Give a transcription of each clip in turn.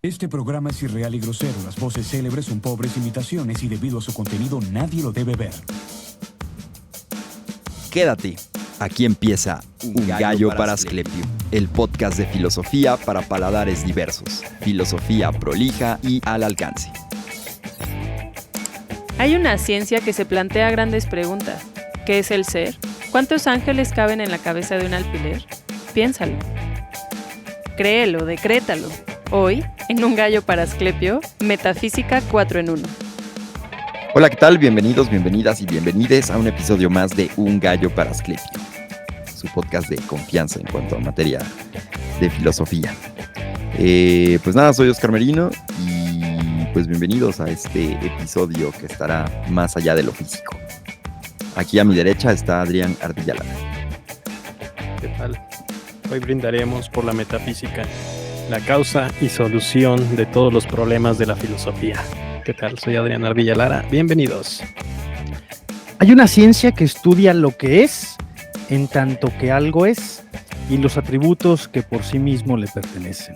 Este programa es irreal y grosero. Las voces célebres son pobres imitaciones y debido a su contenido nadie lo debe ver. Quédate. Aquí empieza Un Gallo para Asclepio, el podcast de filosofía para paladares diversos. Filosofía prolija y al alcance. Hay una ciencia que se plantea grandes preguntas. ¿Qué es el ser? ¿Cuántos ángeles caben en la cabeza de un alfiler? Piénsalo. Créelo, decrétalo. Hoy, en Un Gallo para Asclepio, Metafísica 4 en 1. Hola, ¿qué tal? Bienvenidos, bienvenidas y bienvenides a un episodio más de Un Gallo para Asclepio, su podcast de confianza en cuanto a materia de filosofía. Pues nada, soy Oscar Merino y pues bienvenidos a este episodio que estará más allá de lo físico. Aquí a mi derecha está Adrián Ardilla Lara. ¿Qué tal? Hoy brindaremos por la metafísica, la causa y solución de todos los problemas de la filosofía. ¿Qué tal? Soy Adrián Ardilla Lara. Bienvenidos. Hay una ciencia que estudia lo que es en tanto que algo es y los atributos que por sí mismo le pertenecen.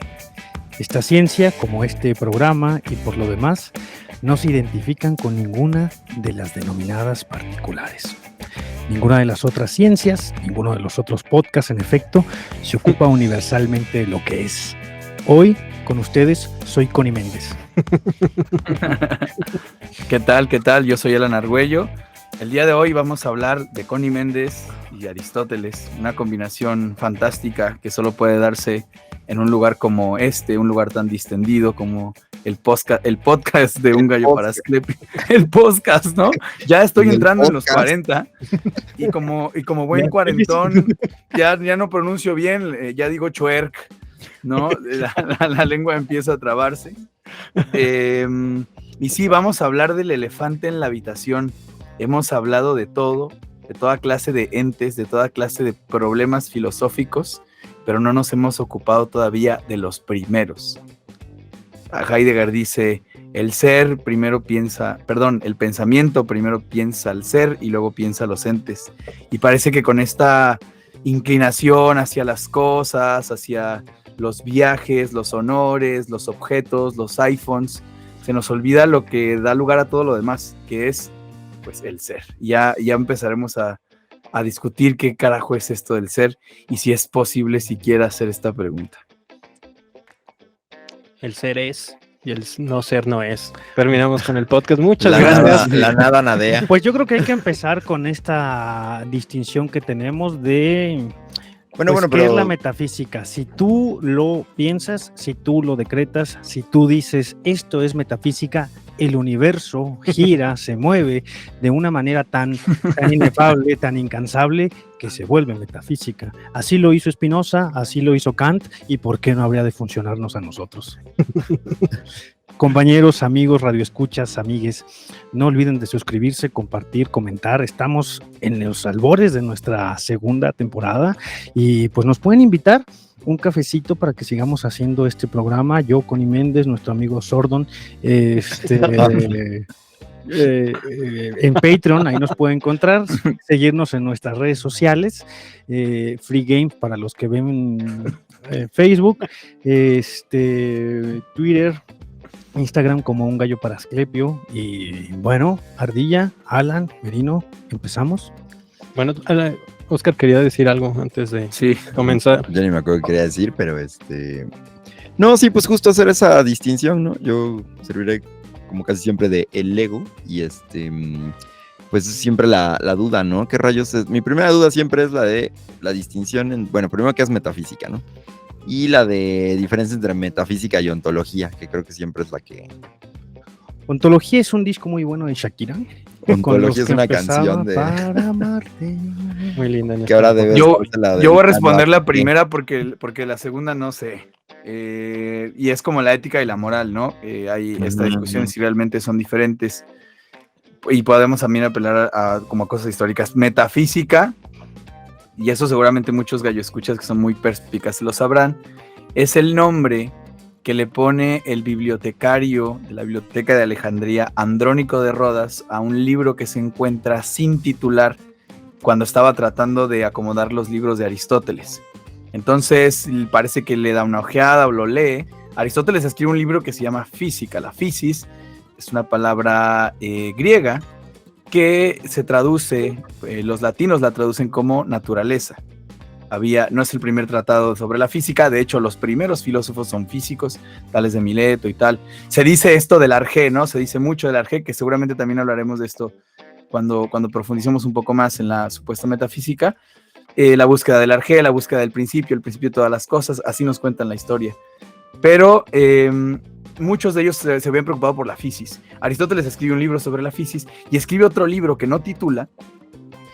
Esta ciencia, como este programa y por lo demás, no se identifican con ninguna de las denominadas particulares. Ninguna de las otras ciencias, ninguno de los otros podcasts, en efecto, se ocupa universalmente de lo que es. Hoy, con ustedes, soy Connie Méndez. ¿Qué tal? ¿Qué tal? Yo soy Alan Argüello. El día de hoy vamos a hablar de Connie Méndez y Aristóteles, una combinación fantástica que solo puede darse en un lugar como este, un lugar tan distendido como el podcast de Un Gallo para Asclepio. El podcast, ¿no? Ya estoy entrando en los 40 y como buen cuarentón, ya no pronuncio bien, ya digo chuerk, ¿no? La lengua empieza a trabarse. Y sí, vamos a hablar del elefante en la habitación. Hemos hablado de todo, de toda clase de entes, de toda clase de problemas filosóficos, pero no nos hemos ocupado todavía de los primeros. Heidegger dice, el pensamiento primero piensa al ser y luego piensa a los entes. Y parece que con esta inclinación hacia las cosas, hacia los viajes, los honores, los objetos, los iPhones, se nos olvida lo que da lugar a todo lo demás, que es pues el ser. Ya empezaremos a discutir qué carajo es esto del ser y si es posible siquiera hacer esta pregunta. El ser es y el no ser no es. Terminamos con el podcast. Muchas gracias. La nada nadea. Pues yo creo que hay que empezar con esta distinción que tenemos de... ¿qué es la metafísica? Si tú lo piensas, si tú lo decretas, si tú dices esto es metafísica, el universo gira, se mueve de una manera tan inefable, tan incansable, que se vuelve metafísica. Así lo hizo Spinoza, así lo hizo Kant, y ¿por qué no habría de funcionarnos a nosotros? Compañeros, amigos, radioescuchas, amigues, no olviden de suscribirse, compartir, comentar. Estamos en los albores de nuestra segunda temporada y pues nos pueden invitar un cafecito para que sigamos haciendo este programa. Yo, Connie Méndez, nuestro amigo Sordon, en Patreon, ahí nos pueden encontrar, seguirnos en nuestras redes sociales, Free Game para los que ven Facebook, Twitter, Instagram como Un Gallo para Asclepio. Y bueno, Ardilla, Alan, Merino, empezamos. Bueno, Oscar quería decir algo antes de comenzar. Yo ni me acuerdo qué quería decir, pero no, sí, pues justo hacer esa distinción, ¿no? Yo serviré como casi siempre de el ego y pues siempre la duda, ¿no? ¿Qué rayos es? Mi primera duda siempre es la de la distinción primero que es metafísica, ¿no? Y la de diferencia entre metafísica y ontología, que creo que siempre es la que... Ontología es un disco muy bueno de Shakira. Ontología es una canción de... Para amarte. Muy linda. Que ahora debes... Yo voy a responder la primera porque la segunda no sé. Y es como la ética y la moral, ¿no? Hay esta discusión si realmente son diferentes. Y podemos también apelar a como cosas históricas. Metafísica, y eso seguramente muchos galloescuchas que son muy perspicaces lo sabrán, es el nombre que le pone el bibliotecario de la Biblioteca de Alejandría, Andrónico de Rodas, a un libro que se encuentra sin titular cuando estaba tratando de acomodar los libros de Aristóteles. Entonces parece que le da una ojeada o lo lee, Aristóteles escribe un libro que se llama Física. La physis es una palabra griega que se traduce, los latinos la traducen como naturaleza. No es el primer tratado sobre la física, de hecho los primeros filósofos son físicos, tales de Mileto y tal. Se dice esto del arjé, ¿no? Se dice mucho del arjé, que seguramente también hablaremos de esto cuando profundicemos un poco más en la supuesta metafísica. La búsqueda del arjé, la búsqueda del principio, el principio de todas las cosas, así nos cuentan la historia. Pero muchos de ellos se habían preocupado por la physis. Aristóteles escribe un libro sobre la physis y escribe otro libro que no titula,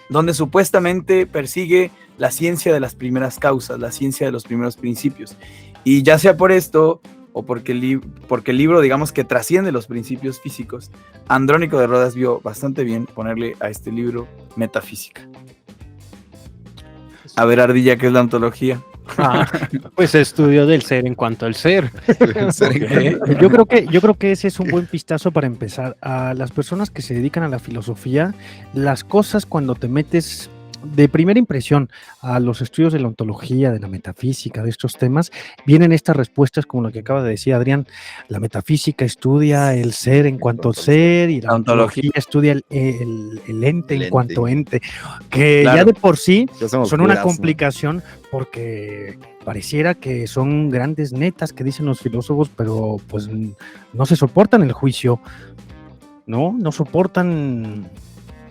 donde supuestamente persigue la ciencia de las primeras causas, la ciencia de los primeros principios. Y ya sea por esto, o porque el libro, digamos, que trasciende los principios físicos, Andrónico de Rodas vio bastante bien ponerle a este libro metafísica. A ver, Ardilla, ¿qué es la ontología? Pues estudio del ser en cuanto al ser. Yo creo que ese es un buen vistazo para empezar. A las personas que se dedican a la filosofía, las cosas cuando te metes de primera impresión a los estudios de la ontología, de la metafísica, de estos temas, vienen estas respuestas como lo que acaba de decir Adrián. La metafísica estudia el ser en cuanto ser y la ontología estudia el ente en cuanto ente, que claro, ya de por sí son una complicación, ¿no? Porque pareciera que son grandes netas que dicen los filósofos, pero pues no se soportan el juicio, no soportan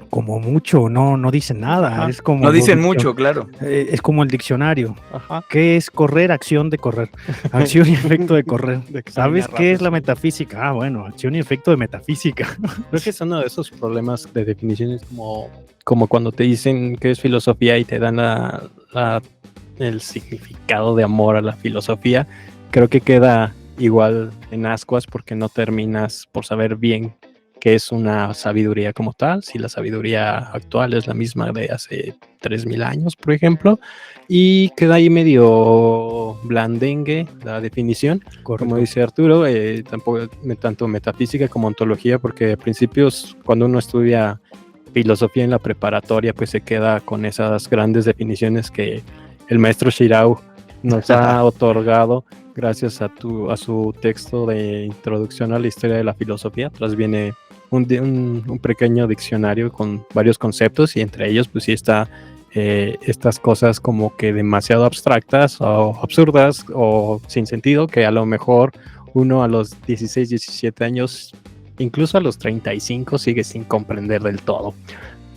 como mucho, no dicen nada. Ajá. Es como no dicen mucho, claro. Es como el diccionario. Ajá. ¿Qué es correr? Acción de correr. Acción y efecto de correr. ¿Sabes qué es la metafísica? Bueno, acción y efecto de metafísica. Creo que es uno de esos problemas de definiciones como cuando te dicen qué es filosofía y te dan el significado de amor a la filosofía. Creo que queda igual en ascuas porque no terminas por saber bien que es una sabiduría como tal, si la sabiduría actual es la misma de hace 3000 años, por ejemplo, y queda ahí medio blandengue la definición. Correcto. Como dice Arturo, tampoco tanto metafísica como ontología, porque a principios cuando uno estudia filosofía en la preparatoria, pues se queda con esas grandes definiciones que el maestro Shirao nos ha otorgado gracias a su texto de introducción a la historia de la filosofía. Atrás viene un pequeño diccionario con varios conceptos y entre ellos pues sí está estas cosas como que demasiado abstractas o absurdas o sin sentido, que a lo mejor uno a los 16, 17 años, incluso a los 35 sigue sin comprender del todo.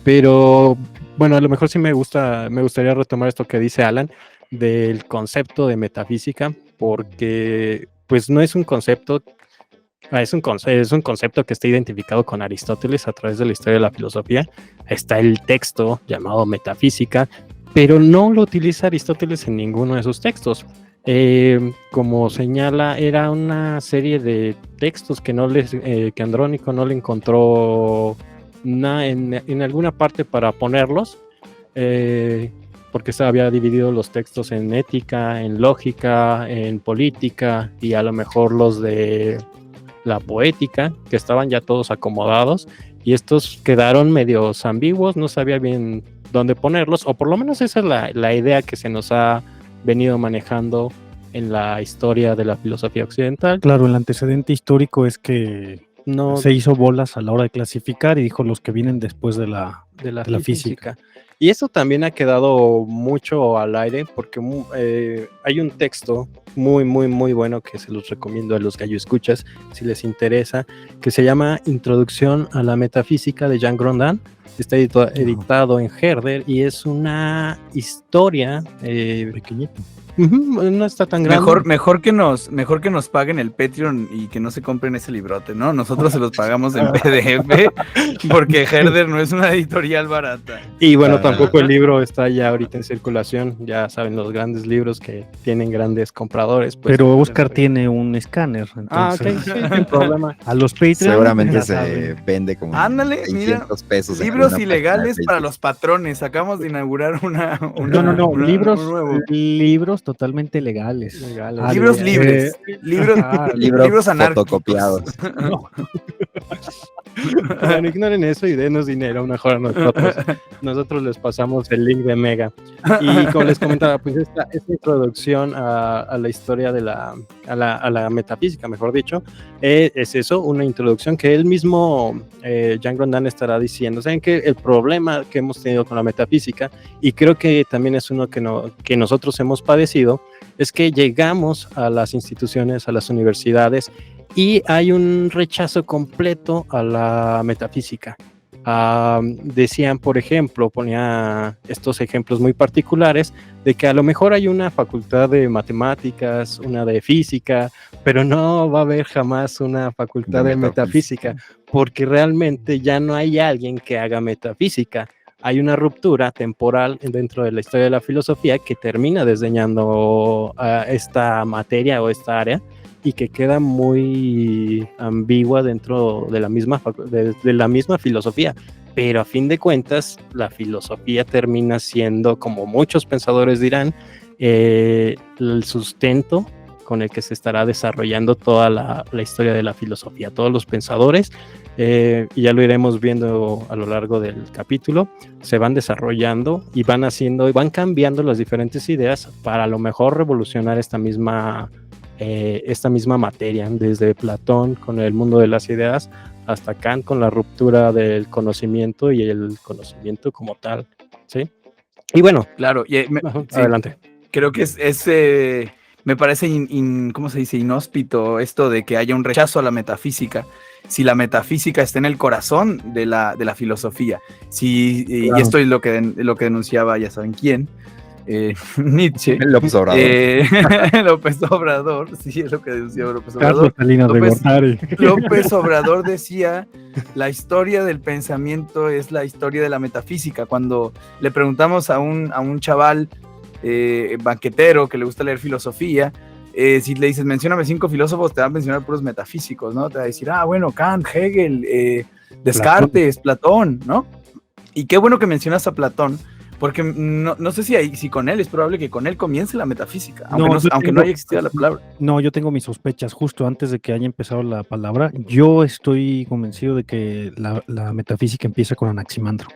Pero bueno, a lo mejor sí me gustaría retomar esto que dice Alan del concepto de metafísica, porque pues no es un concepto, es un concepto que está identificado con Aristóteles a través de la historia de la filosofía. Está el texto llamado Metafísica, pero no lo utiliza Aristóteles en ninguno de sus textos. Como señala, era una serie de textos que Andrónico no le encontró en alguna parte para ponerlos, porque se había dividido los textos en ética, en lógica, en política y a lo mejor los de la poética, que estaban ya todos acomodados, y estos quedaron medio ambiguos, no sabía bien dónde ponerlos, o por lo menos esa es la idea que se nos ha venido manejando en la historia de la filosofía occidental. Claro, el antecedente histórico es que se hizo bolas a la hora de clasificar y dijo los que vienen después de la física. Y eso también ha quedado mucho al aire porque hay un texto muy, muy, muy bueno que se los recomiendo a los gallo escuchas si les interesa, que se llama Introducción a la Metafísica de Jean Grondin. Está editado en Herder y es una historia pequeñito. No está tan grande. Mejor que nos paguen el Patreon y que no se compren ese librote, ¿no? Nosotros se los pagamos en PDF porque Herder no es una editorial barata. Y bueno, tampoco el libro está ya ahorita en circulación. Ya saben, los grandes libros que tienen grandes compradores. Pues, pero Oscar tiene un escáner. Entonces, sí, no hay problema. A los Patreon seguramente se vende como ándale, 600 pesos. Libros ilegales para los patrones. Acabamos de inaugurar libros totalmente legales. Libros libres. Libros anárquicos. Fotocopiados. Bueno, ignoren eso y denos dinero mejor a nosotros. Nosotros les pasamos el link de Mega. Y como les comentaba, pues esta introducción a la historia de a la metafísica, mejor dicho, es eso, una introducción que él mismo, Jean Grondin, estará diciendo. ¿Saben qué? El problema que hemos tenido con la metafísica, y creo que también es uno que nosotros hemos padecido, es que llegamos a las instituciones, a las universidades, y hay un rechazo completo a la metafísica. Decían, por ejemplo, ponía estos ejemplos muy particulares de que a lo mejor hay una facultad de matemáticas, una de física, pero no va a haber jamás una facultad de metafísica, porque realmente ya no hay alguien que haga metafísica. Hay una ruptura temporal dentro de la historia de la filosofía que termina desdeñando esta materia o esta área, y que queda muy ambigua dentro de la misma filosofía. Pero a fin de cuentas, la filosofía termina siendo, como muchos pensadores dirán, el sustento con el que se estará desarrollando toda la historia de la filosofía. Todos los pensadores, y ya lo iremos viendo a lo largo del capítulo, se van desarrollando y van cambiando las diferentes ideas para a lo mejor revolucionar esta misma materia, desde Platón con el mundo de las ideas hasta Kant con la ruptura del conocimiento y el conocimiento como tal, ¿sí? Y bueno, claro, sí, adelante. Creo que me parece ¿cómo se dice? Inhóspito esto de que haya un rechazo a la metafísica, si la metafísica está en el corazón de la filosofía. Claro. Y esto es lo que denunciaba, ya saben quién, Nietzsche. López Obrador. López Obrador, sí, es lo que decía López Obrador. López Obrador decía, la historia del pensamiento es la historia de la metafísica. Cuando le preguntamos a un chaval banquetero que le gusta leer filosofía, si le dices, mencióname 5 filósofos, te van a mencionar puros metafísicos, ¿no? Te va a decir, bueno, Kant, Hegel, Descartes, Platón, ¿no? Y qué bueno que mencionas a Platón, porque no sé si con él, es probable que con él comience la metafísica, aunque no haya existido la palabra. No, yo tengo mis sospechas, justo antes de que haya empezado la palabra. Yo estoy convencido de que la metafísica empieza con Anaximandro.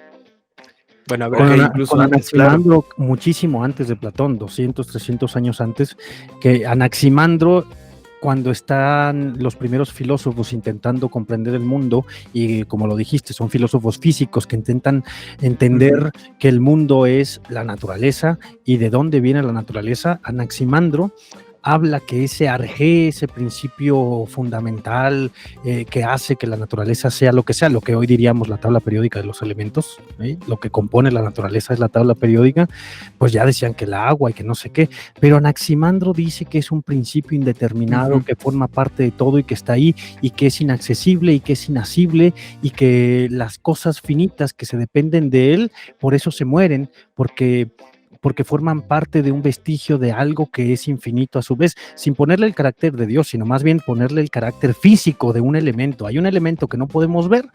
Bueno, a ver, incluso con Anaximandro, claro, muchísimo antes de Platón, 200, 300 años antes, que Anaximandro, cuando están los primeros filósofos intentando comprender el mundo, y como lo dijiste, son filósofos físicos que intentan entender que el mundo es la naturaleza y de dónde viene la naturaleza, Anaximandro habla que ese arjé, ese principio fundamental que hace que la naturaleza sea, lo que hoy diríamos la tabla periódica de los elementos, lo que compone la naturaleza es la tabla periódica, pues ya decían que el agua y que no sé qué, pero Anaximandro dice que es un principio indeterminado, que forma parte de todo y que está ahí, y que es inaccesible y que es inasible, y que las cosas finitas que se dependen de él, por eso se mueren, porque forman parte de un vestigio de algo que es infinito a su vez, sin ponerle el carácter de Dios, sino más bien ponerle el carácter físico de un elemento. Hay un elemento que no podemos ver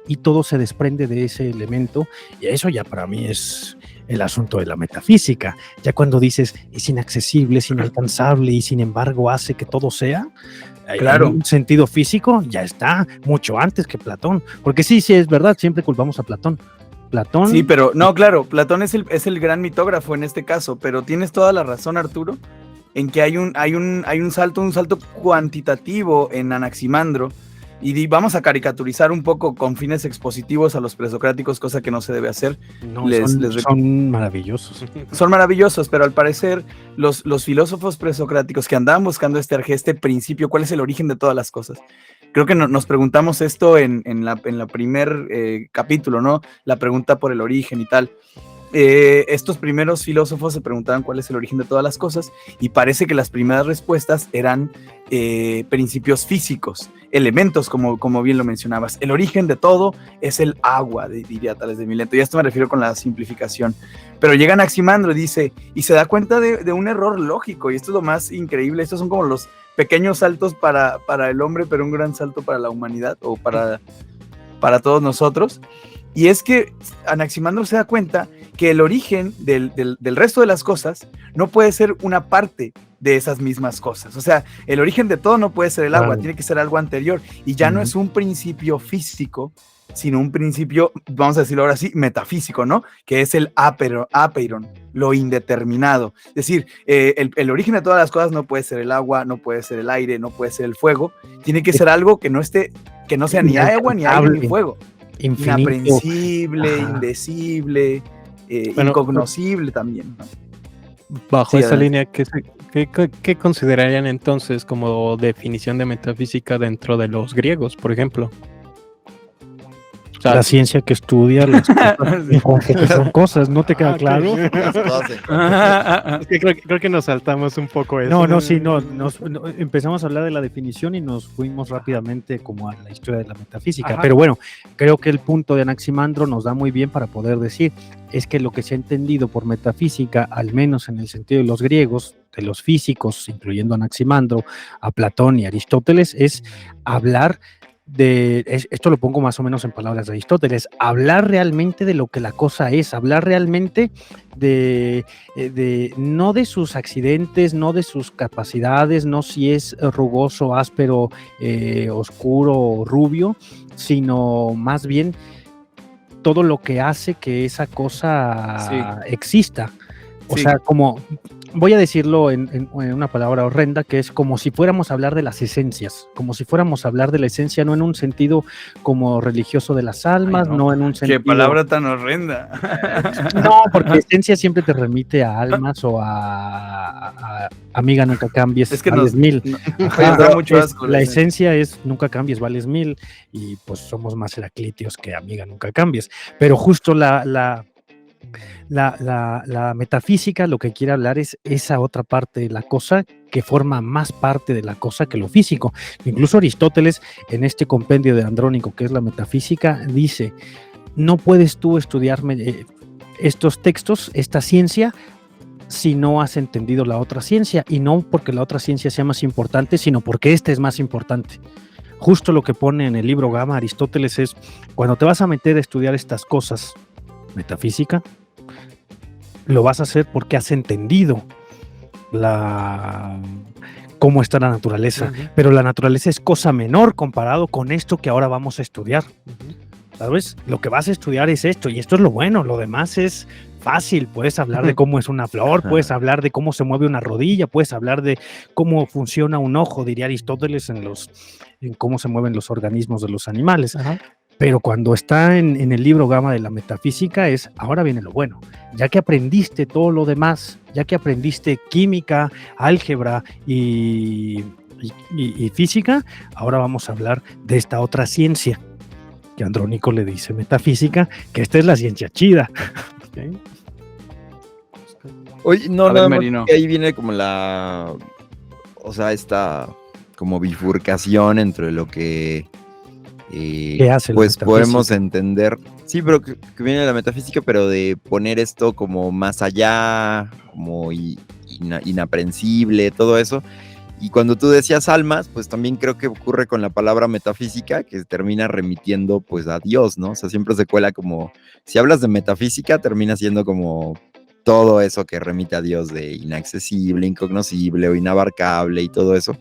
y todo se desprende de ese elemento, y eso ya para mí es el asunto de la metafísica. Ya cuando dices es inaccesible, es inalcanzable y sin embargo hace que todo sea, claro, en un sentido físico, ya está mucho antes que Platón, porque sí, es verdad, siempre culpamos a Platón. Sí, pero no, claro, Platón es el gran mitógrafo en este caso, pero tienes toda la razón, Arturo, en que hay un salto cuantitativo en Anaximandro, y vamos a caricaturizar un poco con fines expositivos a los presocráticos, cosa que no se debe hacer. No, son maravillosos. Son maravillosos, pero al parecer los filósofos presocráticos que andaban buscando este principio, ¿cuál es el origen de todas las cosas? Creo que nos preguntamos esto en la primer capítulo, ¿no? La pregunta por el origen y tal. Estos primeros filósofos se preguntaban cuál es el origen de todas las cosas, y parece que las primeras respuestas eran principios físicos, elementos, como bien lo mencionabas. El origen de todo es el agua, diría Tales de Mileto, y a esto me refiero con la simplificación. Pero llega Anaximandro, dice, y se da cuenta de un error lógico, y esto es lo más increíble. Estos son como los pequeños saltos para el hombre, pero un gran salto para la humanidad, o para todos nosotros. Y es que Anaximandro se da cuenta que el origen del resto de las cosas no puede ser una parte de esas mismas cosas. O sea, el origen de todo no puede ser el agua, Claro. tiene que ser algo anterior. Y ya no es un principio físico, sino un principio, vamos a decirlo ahora sí, metafísico, ¿no? Que es el apeiron, lo indeterminado. Es decir, el origen de todas las cosas no puede ser el agua, no puede ser el aire, no puede ser el fuego. Tiene que ser algo que no sea ni agua, ni aire, ni fuego. Infinito. Inaprensible, Ajá. indecible, Bueno, incognoscible también, ¿no? Bajo Sí, esa adelante. línea, ¿qué considerarían entonces como definición de metafísica dentro de los griegos, por ejemplo? O sea, La ciencia que estudia las cosas, que son cosas, ¿no te queda ok. claro? Las cosas en- es que creo que nos saltamos un poco eso. No, empezamos a hablar de la definición y nos fuimos rápidamente como a la historia de la metafísica. Ajá. Pero bueno, creo que el punto de Anaximandro nos da muy bien para poder decir, es que lo que se ha entendido por metafísica, al menos en el sentido de los griegos, de los físicos, incluyendo a Anaximandro, a Platón y Aristóteles, es hablar esto lo pongo más o menos en palabras de Aristóteles, hablar realmente de lo que la cosa es, hablar realmente no de sus accidentes, no de sus capacidades, no si es rugoso, áspero, oscuro o rubio, sino más bien todo lo que hace que esa cosa exista. O Sí. sea, como, voy a decirlo en una palabra horrenda, que es como si fuéramos a hablar de las esencias, como si fuéramos a hablar de la esencia, no en un sentido como religioso de las almas, Ay, no en un sentido... Qué palabra tan horrenda. No, porque esencia siempre te remite a almas o a amiga, nunca cambies, Es que vales mil. Ajá, da mucho asco. la esencia es nunca cambies, vales mil, y pues somos más heraclíteos que amiga, nunca cambies. Pero justo la metafísica lo que quiere hablar es esa otra parte de la cosa que forma más parte de la cosa que lo físico. Incluso Aristóteles, en este compendio de Andrónico, que es la metafísica, dice, no puedes tú estudiarme estos textos, esta ciencia, si no has entendido la otra ciencia, y no porque la otra ciencia sea más importante, sino porque esta es más importante. Justo lo que pone en el libro Gama Aristóteles es, cuando te vas a meter a estudiar estas cosas, metafísica, lo vas a hacer porque has entendido cómo está la naturaleza, pero la naturaleza es cosa menor comparado con esto que ahora vamos a estudiar. ¿Sabes? Lo que vas a estudiar es esto, y esto es lo bueno, lo demás es fácil. Puedes hablar de cómo es una flor, puedes hablar de cómo se mueve una rodilla, puedes hablar de cómo funciona un ojo, diría Aristóteles, en cómo se mueven los organismos de los animales. Ajá. Pero cuando está en el libro Gama de la metafísica ahora viene lo bueno. Ya que aprendiste todo lo demás, ya que aprendiste química, álgebra y física, ahora vamos a hablar de esta otra ciencia, que Andrónico le dice metafísica, que esta es la ciencia chida. Ok. Oye, no, A ver, nada más Merino. que ahí viene como o sea, esta como bifurcación entre lo que ¿Qué hace la pues metafísica? podemos entender, sí, pero que viene de la metafísica, pero de poner esto como más allá, como inaprensible, todo eso. Y cuando tú decías almas, pues también creo que ocurre con la palabra metafísica, que termina remitiendo pues a Dios, ¿no? O sea, siempre se cuela como, si hablas de metafísica, termina siendo como todo eso que remite a Dios, de inaccesible, incognoscible o inabarcable y todo eso.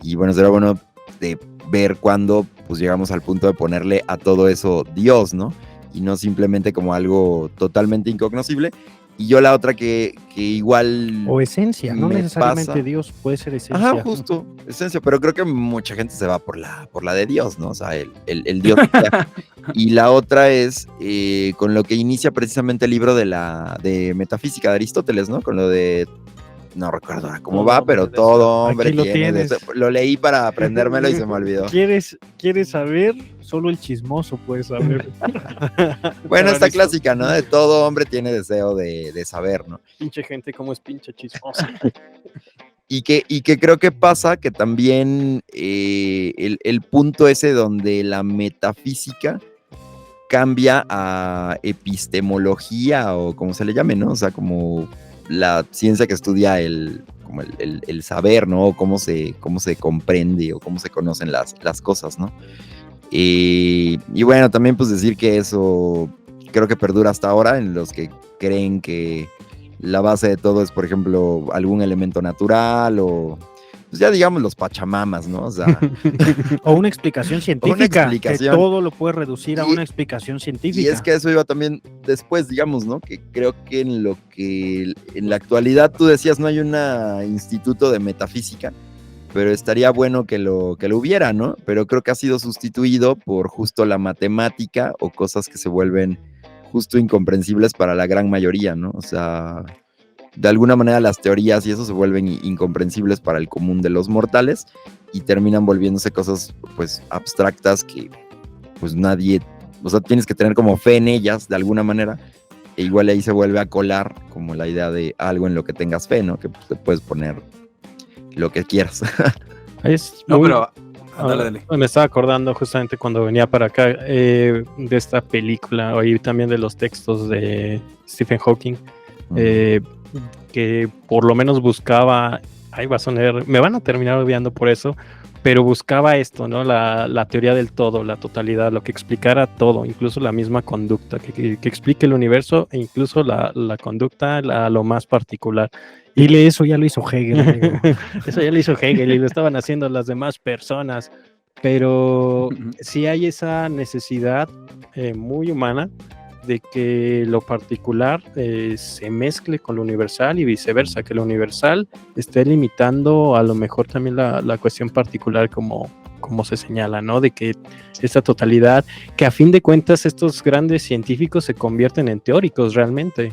Y bueno, será bueno de ver cuándo pues llegamos al punto de ponerle a todo eso Dios, ¿no? Y no simplemente como algo totalmente incognoscible. Y yo la otra que igual... O esencia, no me necesariamente pasa. Dios, puede ser esencia. Ajá, justo, esencia, pero creo que mucha gente se va por la de Dios, ¿no? O sea, el Dios que sea. Y la otra es con lo que inicia precisamente el libro de Metafísica de Aristóteles, ¿no? Con lo de, no recuerdo ahora cómo Todo va, hombre pero desea. todo hombre Aquí lo tiene tienes. deseo. Lo leí para aprendérmelo y se me olvidó. ¿Quieres saber? Solo el chismoso puede saber. Bueno, esta Aristo- clásica, ¿no? De todo hombre tiene deseo de saber, ¿no? Pinche gente, como es pinche chismosa. Y que creo que pasa que también el punto ese donde la metafísica cambia a epistemología o como se le llame, ¿no? O sea, como la ciencia que estudia el saber, ¿no? O cómo se comprende o cómo se conocen las cosas, ¿no? Y bueno, también pues decir que eso creo que perdura hasta ahora en los que creen que la base de todo es, por ejemplo, algún elemento natural o, pues ya digamos los pachamamas, ¿no? O sea, O una explicación científica, explicación. que todo lo puede reducir a una explicación científica. y es que eso iba también después, digamos, ¿no? Que creo que en la actualidad tú decías no hay un instituto de metafísica, pero estaría bueno que lo hubiera, ¿no? Pero creo que ha sido sustituido por justo la matemática o cosas que se vuelven justo incomprensibles para la gran mayoría, ¿no? O sea, de alguna manera las teorías y eso se vuelven incomprensibles para el común de los mortales y terminan volviéndose cosas pues abstractas que pues nadie, o sea, tienes que tener como fe en ellas de alguna manera e igual ahí se vuelve a colar como la idea de algo en lo que tengas fe, ¿no? Que pues, te puedes poner lo que quieras. No, pero dale. Me estaba acordando justamente cuando venía para acá de esta película y también de los textos de Stephen Hawking, que por lo menos buscaba, me van a terminar odiando por eso, pero buscaba esto, ¿no? La teoría del todo, la totalidad, lo que explicara todo, incluso la misma conducta, que explique el universo e incluso la conducta, lo más particular. Y eso ya lo hizo Hegel. Eso ya lo hizo Hegel y lo estaban haciendo las demás personas, pero sí hay esa necesidad muy humana de que lo particular se mezcle con lo universal y viceversa, que lo universal esté limitando a lo mejor también la cuestión particular como se señala, ¿no? De que esta totalidad, que a fin de cuentas estos grandes científicos se convierten en teóricos realmente.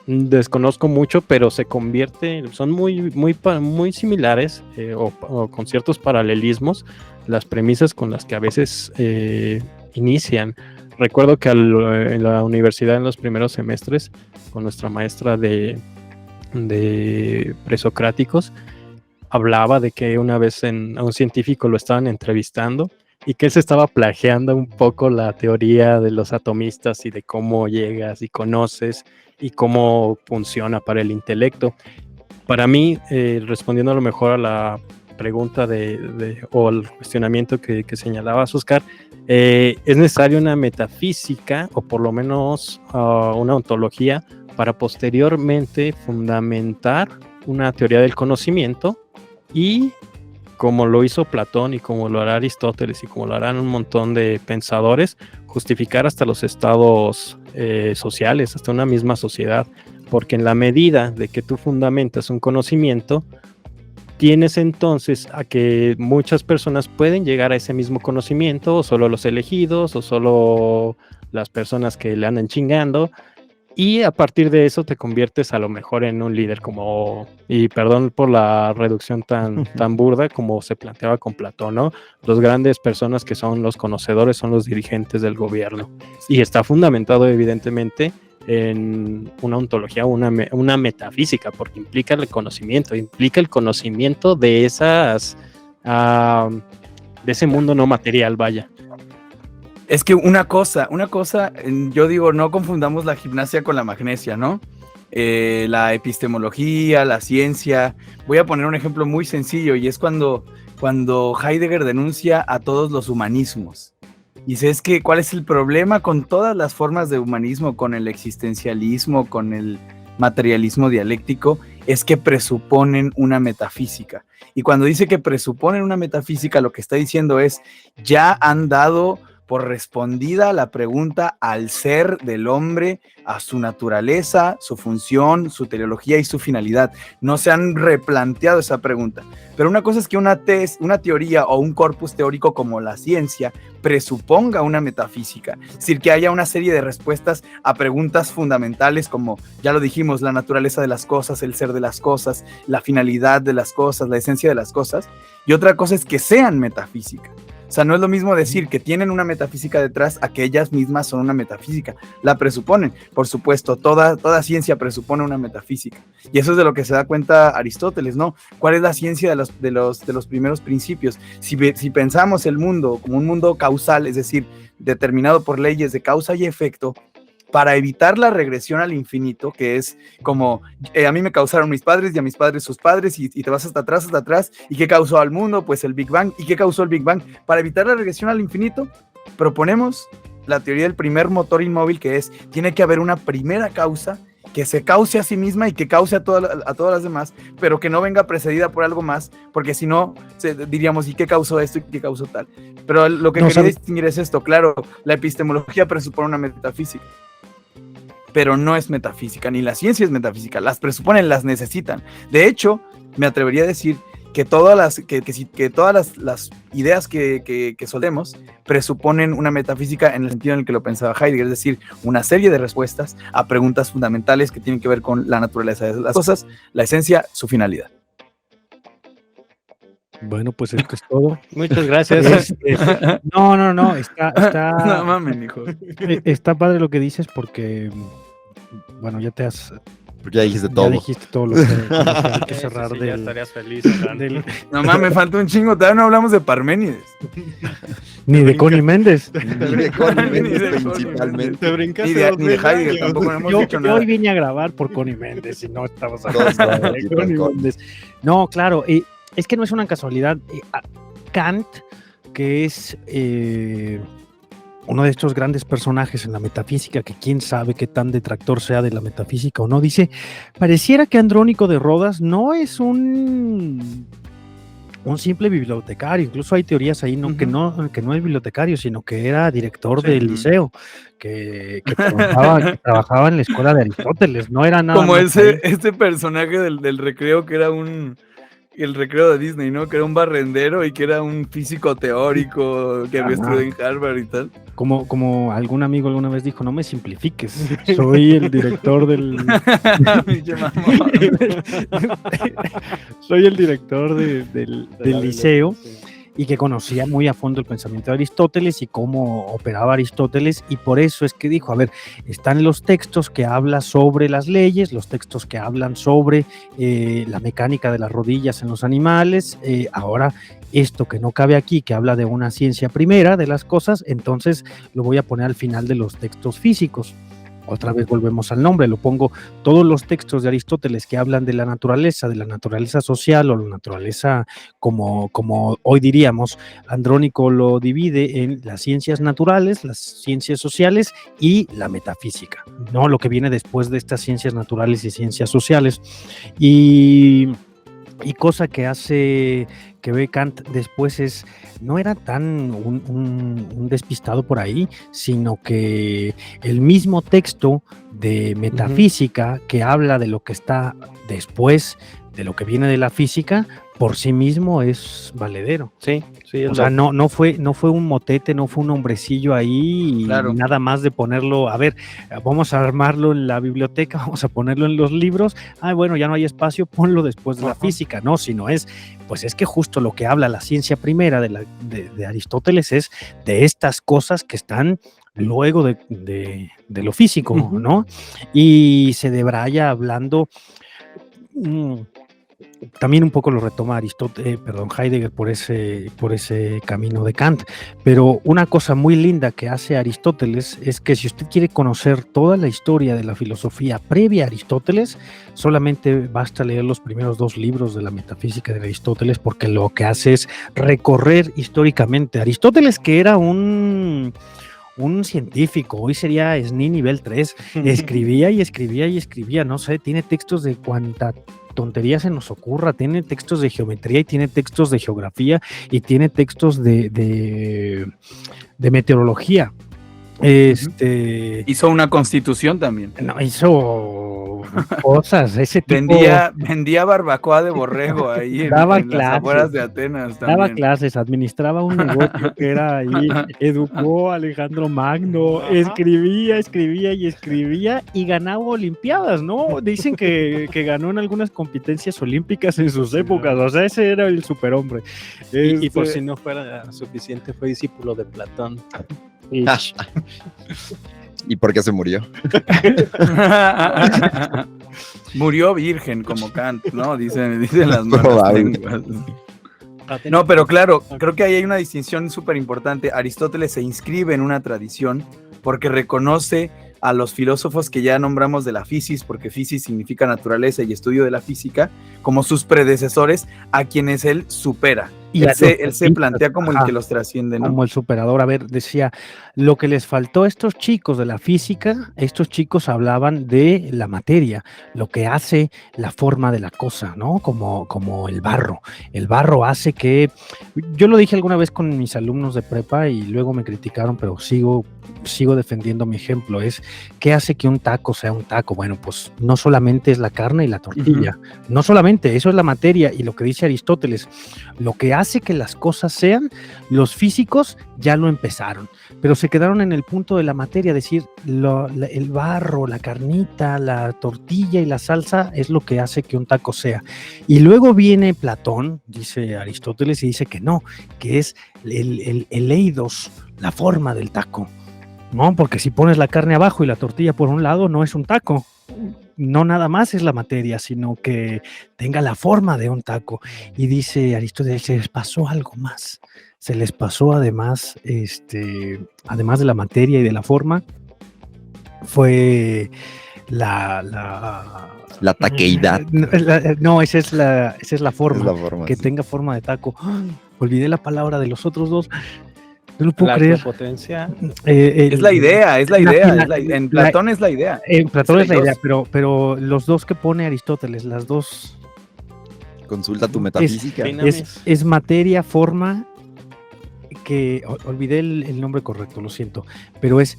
Desconozco mucho, pero son muy similares o con ciertos paralelismos las premisas con las que a veces inician. Recuerdo que en la universidad en los primeros semestres con nuestra maestra de presocráticos hablaba de que una vez a un científico lo estaban entrevistando y que él se estaba plagiando un poco la teoría de los atomistas y de cómo llegas y conoces y cómo funciona para el intelecto. Para mí, respondiendo a lo mejor a la pregunta o el cuestionamiento que señalabas, Oscar, es necesaria una metafísica o por lo menos una ontología para posteriormente fundamentar una teoría del conocimiento y, como lo hizo Platón y como lo hará Aristóteles y como lo harán un montón de pensadores, justificar hasta los estados sociales, hasta una misma sociedad, porque en la medida de que tú fundamentas un conocimiento, tienes entonces a que muchas personas pueden llegar a ese mismo conocimiento, o solo los elegidos, o solo las personas que le andan chingando, y a partir de eso te conviertes a lo mejor en un líder y perdón por la reducción tan burda como se planteaba con Platón, ¿no? Los grandes personas que son los conocedores son los dirigentes del gobierno, y está fundamentado evidentemente en una ontología, una metafísica, porque implica el conocimiento de ese mundo no material, vaya. Es que una cosa, yo digo, no confundamos la gimnasia con la magnesia, ¿no? La epistemología, la ciencia. Voy a poner un ejemplo muy sencillo y es cuando Heidegger denuncia a todos los humanismos. Dice, es que ¿cuál es el problema con todas las formas de humanismo, con el existencialismo, con el materialismo dialéctico? Es que presuponen una metafísica. Y cuando dice que presuponen una metafísica, lo que está diciendo es, ya han dado por respondida la pregunta al ser del hombre, a su naturaleza, su función, su teleología y su finalidad. No se han replanteado esa pregunta. Pero una cosa es que una teoría o un corpus teórico como la ciencia presuponga una metafísica, es decir, que haya una serie de respuestas a preguntas fundamentales como, ya lo dijimos, la naturaleza de las cosas, el ser de las cosas, la finalidad de las cosas, la esencia de las cosas, y otra cosa es que sean metafísica. O sea, no es lo mismo decir que tienen una metafísica detrás a que ellas mismas son una metafísica. La presuponen, por supuesto, toda ciencia presupone una metafísica. Y eso es de lo que se da cuenta Aristóteles, ¿no? ¿Cuál es la ciencia de los primeros principios? Si pensamos el mundo como un mundo causal, es decir, determinado por leyes de causa y efecto, para evitar la regresión al infinito, que es como, a mí me causaron mis padres y a mis padres sus padres, y te vas hasta atrás, ¿y qué causó al mundo? Pues el Big Bang. ¿Y qué causó el Big Bang? Para evitar la regresión al infinito, proponemos la teoría del primer motor inmóvil, que es, tiene que haber una primera causa que se cause a sí misma y que cause a todas las demás, pero que no venga precedida por algo más, porque si no, diríamos, ¿y qué causó esto y qué causó tal? Pero lo que quería distinguir es esto, claro, la epistemología presupone una metafísica, pero no es metafísica, ni la ciencia es metafísica, las presuponen, las necesitan. De hecho, me atrevería a decir que todas las ideas que solemos presuponen una metafísica en el sentido en el que lo pensaba Heidegger, es decir, una serie de respuestas a preguntas fundamentales que tienen que ver con la naturaleza de las cosas, la esencia, su finalidad. Bueno, pues esto es todo. Muchas gracias. No, está No mames, hijo. Está padre lo que dices porque, bueno, ya Porque ya dijiste todo. Ya dijiste todo lo que hay que cerrar Sí, ya del... estarías feliz. No mames, me falta un chingo, todavía no hablamos de Parménides. Ni de Connie Méndez. Ni de Connie Méndez, Ni de Connie principalmente. Te brincaste Ni de Heidegger, tampoco no hemos Yo dicho nada. hoy vine a grabar por Connie Méndez y no estamos Todos hablando aquí de por Connie Connie. Méndez. No, claro, es que no es una casualidad. Kant, que es uno de estos grandes personajes en la metafísica, que quién sabe qué tan detractor sea de la metafísica o no, dice, pareciera que Andrónico de Rodas no es un simple bibliotecario, incluso hay teorías ahí que no es bibliotecario, sino que era director del liceo, que trabajaba en la escuela de Aristóteles, no era nada como más ese personaje del recreo que era el recreo de Disney, ¿no? Que era un barrendero y que era un físico teórico que había estudiado en Harvard y tal. Como algún amigo alguna vez dijo, no me simplifiques, soy el director del... soy el director del liceo, y que conocía muy a fondo el pensamiento de Aristóteles y cómo operaba Aristóteles, y por eso es que dijo, a ver, están los textos que hablan sobre las leyes, los textos que hablan sobre la mecánica de las rodillas en los animales, ahora esto que no cabe aquí, que habla de una ciencia primera de las cosas, entonces lo voy a poner al final de los textos físicos. Otra vez volvemos al nombre, lo pongo, todos los textos de Aristóteles que hablan de la naturaleza social o la naturaleza como hoy diríamos, Andrónico lo divide en las ciencias naturales, las ciencias sociales y la metafísica, ¿no? Lo que viene después de estas ciencias naturales y ciencias sociales. Y cosa que ve Kant después no era tan un despistado por ahí, sino que el mismo texto de metafísica que habla de lo que está después de lo que viene de la física, por sí mismo es valedero. Sí. O sea, no fue un motete, no fue un hombrecillo ahí y claro, nada más de ponerlo, a ver, vamos a armarlo en la biblioteca, vamos a ponerlo en los libros, bueno, ya no hay espacio, ponlo después de la física, no, sino es que justo lo que habla la ciencia primera de Aristóteles es de estas cosas que están luego de lo físico, ¿no? Y se debraya hablando... también un poco lo retoma Heidegger por ese camino de Kant, pero una cosa muy linda que hace Aristóteles es que si usted quiere conocer toda la historia de la filosofía previa a Aristóteles, solamente basta leer los primeros 2 libros de la metafísica de Aristóteles, porque lo que hace es recorrer históricamente Aristóteles, que era un científico, hoy sería SNI nivel 3, escribía, no sé, tiene textos de cuanta tontería se nos ocurra, tiene textos de geometría y tiene textos de geografía y tiene textos de meteorología. Hizo una constitución también. No, hizo cosas, ese tipo... Vendía barbacoa de borrego ahí en las afueras de Atenas también. Daba clases, administraba un negocio que era ahí, educó a Alejandro Magno, escribía y ganaba olimpiadas, ¿no? Dicen que ganó en algunas competencias olímpicas en sus épocas, o sea, ese era el superhombre. Y por si no fuera suficiente, fue discípulo de Platón. ¿Y por qué se murió? Murió virgen como Kant, ¿no? Dicen las malas lenguas. No, pero claro, creo que ahí hay una distinción súper importante. Aristóteles se inscribe en una tradición porque reconoce a los filósofos que ya nombramos de la fisis, porque fisis significa naturaleza y estudio de la física, como sus predecesores, a quienes él supera. él se plantea como el que los trasciende, ¿no? Como el superador. A ver, decía, lo que les faltó a estos chicos de la física, estos chicos hablaban de la materia, lo que hace la forma de la cosa, ¿no? Como el barro. El barro hace que, yo lo dije alguna vez con mis alumnos de prepa y luego me criticaron, pero sigo defendiendo mi ejemplo, es ¿qué hace que un taco sea un taco? Bueno, pues no solamente es la carne y la tortilla, no solamente, eso es la materia, y lo que dice Aristóteles, lo que hace que las cosas sean, los físicos ya lo empezaron, pero se quedaron en el punto de la materia, decir, el barro, la carnita, la tortilla y la salsa es lo que hace que un taco sea. Y luego viene Platón, dice Aristóteles, y dice que no, que es el eidos, la forma del taco. No, porque si pones la carne abajo y la tortilla por un lado, no es un taco. No nada más es la materia, sino que tenga la forma de un taco. Y dice Aristóteles, se les pasó algo más. Se les pasó además de la materia y de la forma, fue la taqueidad. No, esa es la forma. Es la forma, que sí. tenga forma de taco. Olvidé la palabra de los otros dos. No lo puedo La creer. potencia. Es la idea. En Platón es la idea. En Platón es la Hay idea, dos. pero los dos que pone Aristóteles, las dos Consulta tu metafísica. es materia, forma, que olvidé el nombre correcto, lo siento, pero es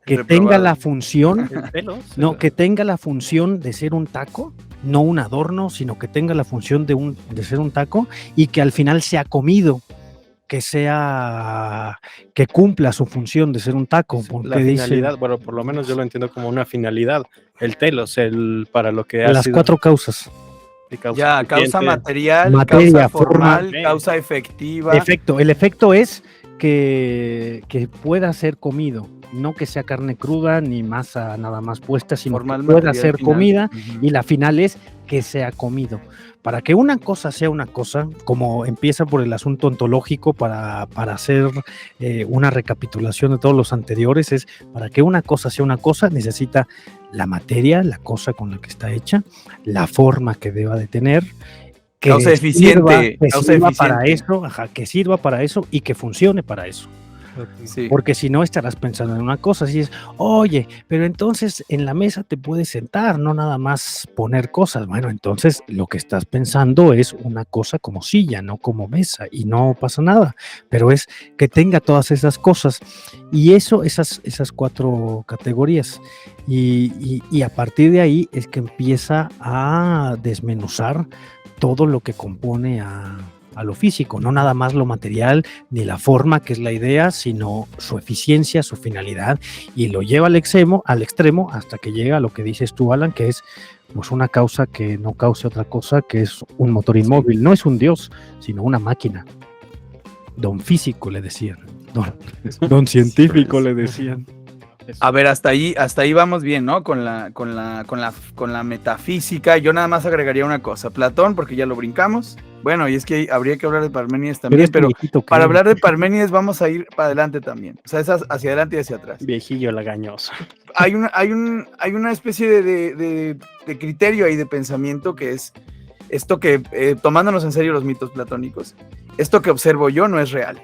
que Reprobado. tenga la función, El pelo, no, que tenga la función de ser un taco, no un adorno, sino que tenga la función de ser un taco y que al final sea comido, que cumpla su función de ser un taco, porque la dice finalidad, bueno, por lo menos yo lo entiendo como una finalidad. El telos, para lo que ha las sido 4 causas. Ya, causa material, Materia, causa forma, formal, causa efectiva. Efecto. El efecto es que pueda ser comido, no que sea carne cruda ni masa nada más puesta, sino Formal, que pueda material, ser final. comida, Ujú. y la final es que sea comido. Para que una cosa sea una cosa, como empieza por el asunto ontológico, para hacer una recapitulación de todos los anteriores, es para que una cosa sea una cosa, necesita la materia, la cosa con la que está hecha, la forma que deba de tener, que Causa eficiente, sirva para eso, que sirva para eso y que funcione para eso. Sí. Porque si no estarás pensando en una cosa, si es, oye, pero entonces en la mesa te puedes sentar, no nada más poner cosas. Bueno, entonces lo que estás pensando es una cosa como silla, no como mesa, y no pasa nada, pero es que tenga todas esas cosas, y esas 4 categorías, y a partir de ahí es que empieza a desmenuzar todo lo que compone a lo físico, no nada más lo material ni la forma, que es la idea, sino su eficiencia, su finalidad, y lo lleva al extremo hasta que llega a lo que dices tú, Alan, que es pues una causa que no cause otra cosa, que es un motor inmóvil. No es un dios, sino una máquina. Don físico le decían, don científico le decían. A ver, hasta ahí vamos bien, ¿no? Con la metafísica. Yo nada más agregaría una cosa. Platón, porque ya lo brincamos. Bueno, y es que habría que hablar de Parménides también, pero para hablar de Parménides vamos a ir para adelante también. O sea, es hacia adelante y hacia atrás. Viejillo lagañoso. Hay una especie de criterio ahí de pensamiento, que es esto que, tomándonos en serio los mitos platónicos, esto que observo yo no es real.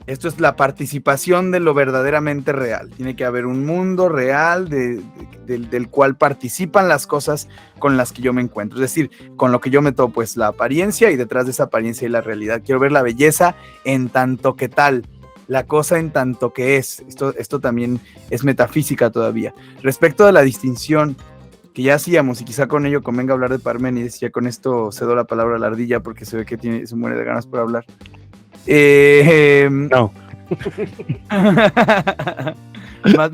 Esto es la participación de lo verdaderamente real. Tiene que haber un mundo real del cual participan las cosas con las que yo me encuentro. Es decir, con lo que yo me topo, pues la apariencia, y detrás de esa apariencia hay la realidad. Quiero ver la belleza en tanto que tal, la cosa en tanto que es. Esto también es metafísica todavía. Respecto de la distinción que ya hacíamos, y quizá con ello convenga hablar de Parménides, ya con esto cedo la palabra a la ardilla porque se ve que se muere de ganas por hablar. No.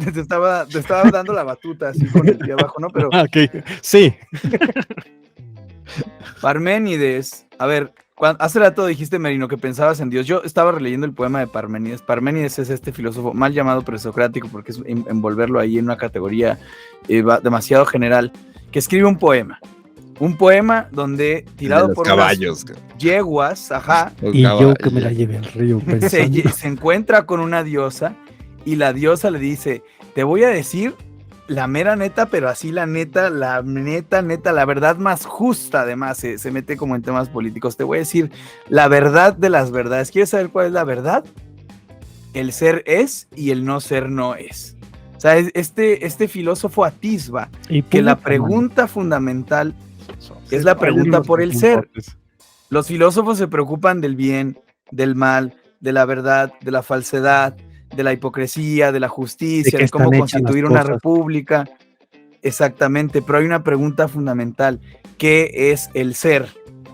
Te estaba dando la batuta así con el pie abajo, ¿no? Pero Okay. Sí. Parménides, a ver, hace rato dijiste, Merino, que pensabas en Dios. Yo estaba releyendo el poema de Parménides. Parménides es este filósofo mal llamado presocrático, porque es envolverlo ahí en una categoría demasiado general, que escribe un poema. Un poema donde, tirado por caballos, unas yeguas, y yo que me la lleve al río se encuentra con una diosa, y la diosa le dice, te voy a decir la mera neta, pero así la neta, la verdad más justa, además, se mete como en temas políticos. Te voy a decir la verdad de las verdades. ¿Quieres saber cuál es la verdad? El ser es y el no ser no es. O sea, este filósofo atisba que la pregunta fundamental es la pregunta por el ser. Los filósofos se preocupan del bien, del mal, de la verdad, de la falsedad, de la hipocresía, de la justicia, de cómo constituir una república. Exactamente, pero hay una pregunta fundamental: ¿qué es el ser?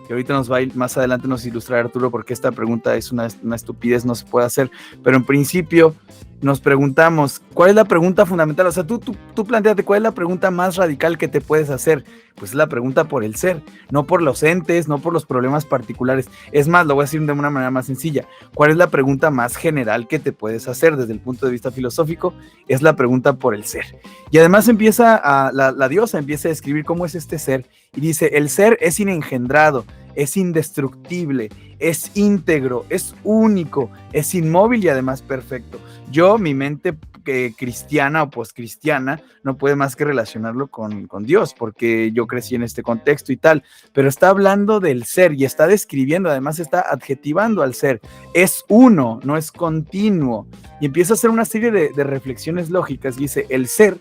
Que ahorita más adelante nos ilustrará Arturo, porque esta pregunta es una estupidez, no se puede hacer, pero en principio nos preguntamos, ¿cuál es la pregunta fundamental? O sea, tú plantéate, ¿cuál es la pregunta más radical que te puedes hacer? Pues es la pregunta por el ser, no por los entes, no por los problemas particulares. Es más, lo voy a decir de una manera más sencilla. ¿Cuál es la pregunta más general que te puedes hacer desde el punto de vista filosófico? Es la pregunta por el ser. Y además la diosa empieza a describir cómo es este ser, y dice: el ser es inengendrado, es indestructible, es íntegro, es único, es inmóvil y además perfecto. Mi mente cristiana o poscristiana no puede más que relacionarlo con Dios, porque yo crecí en este contexto y tal, pero está hablando del ser y está describiendo, además está adjetivando al ser. Es uno, no es continuo, y empieza a hacer una serie de reflexiones lógicas. Dice: el ser,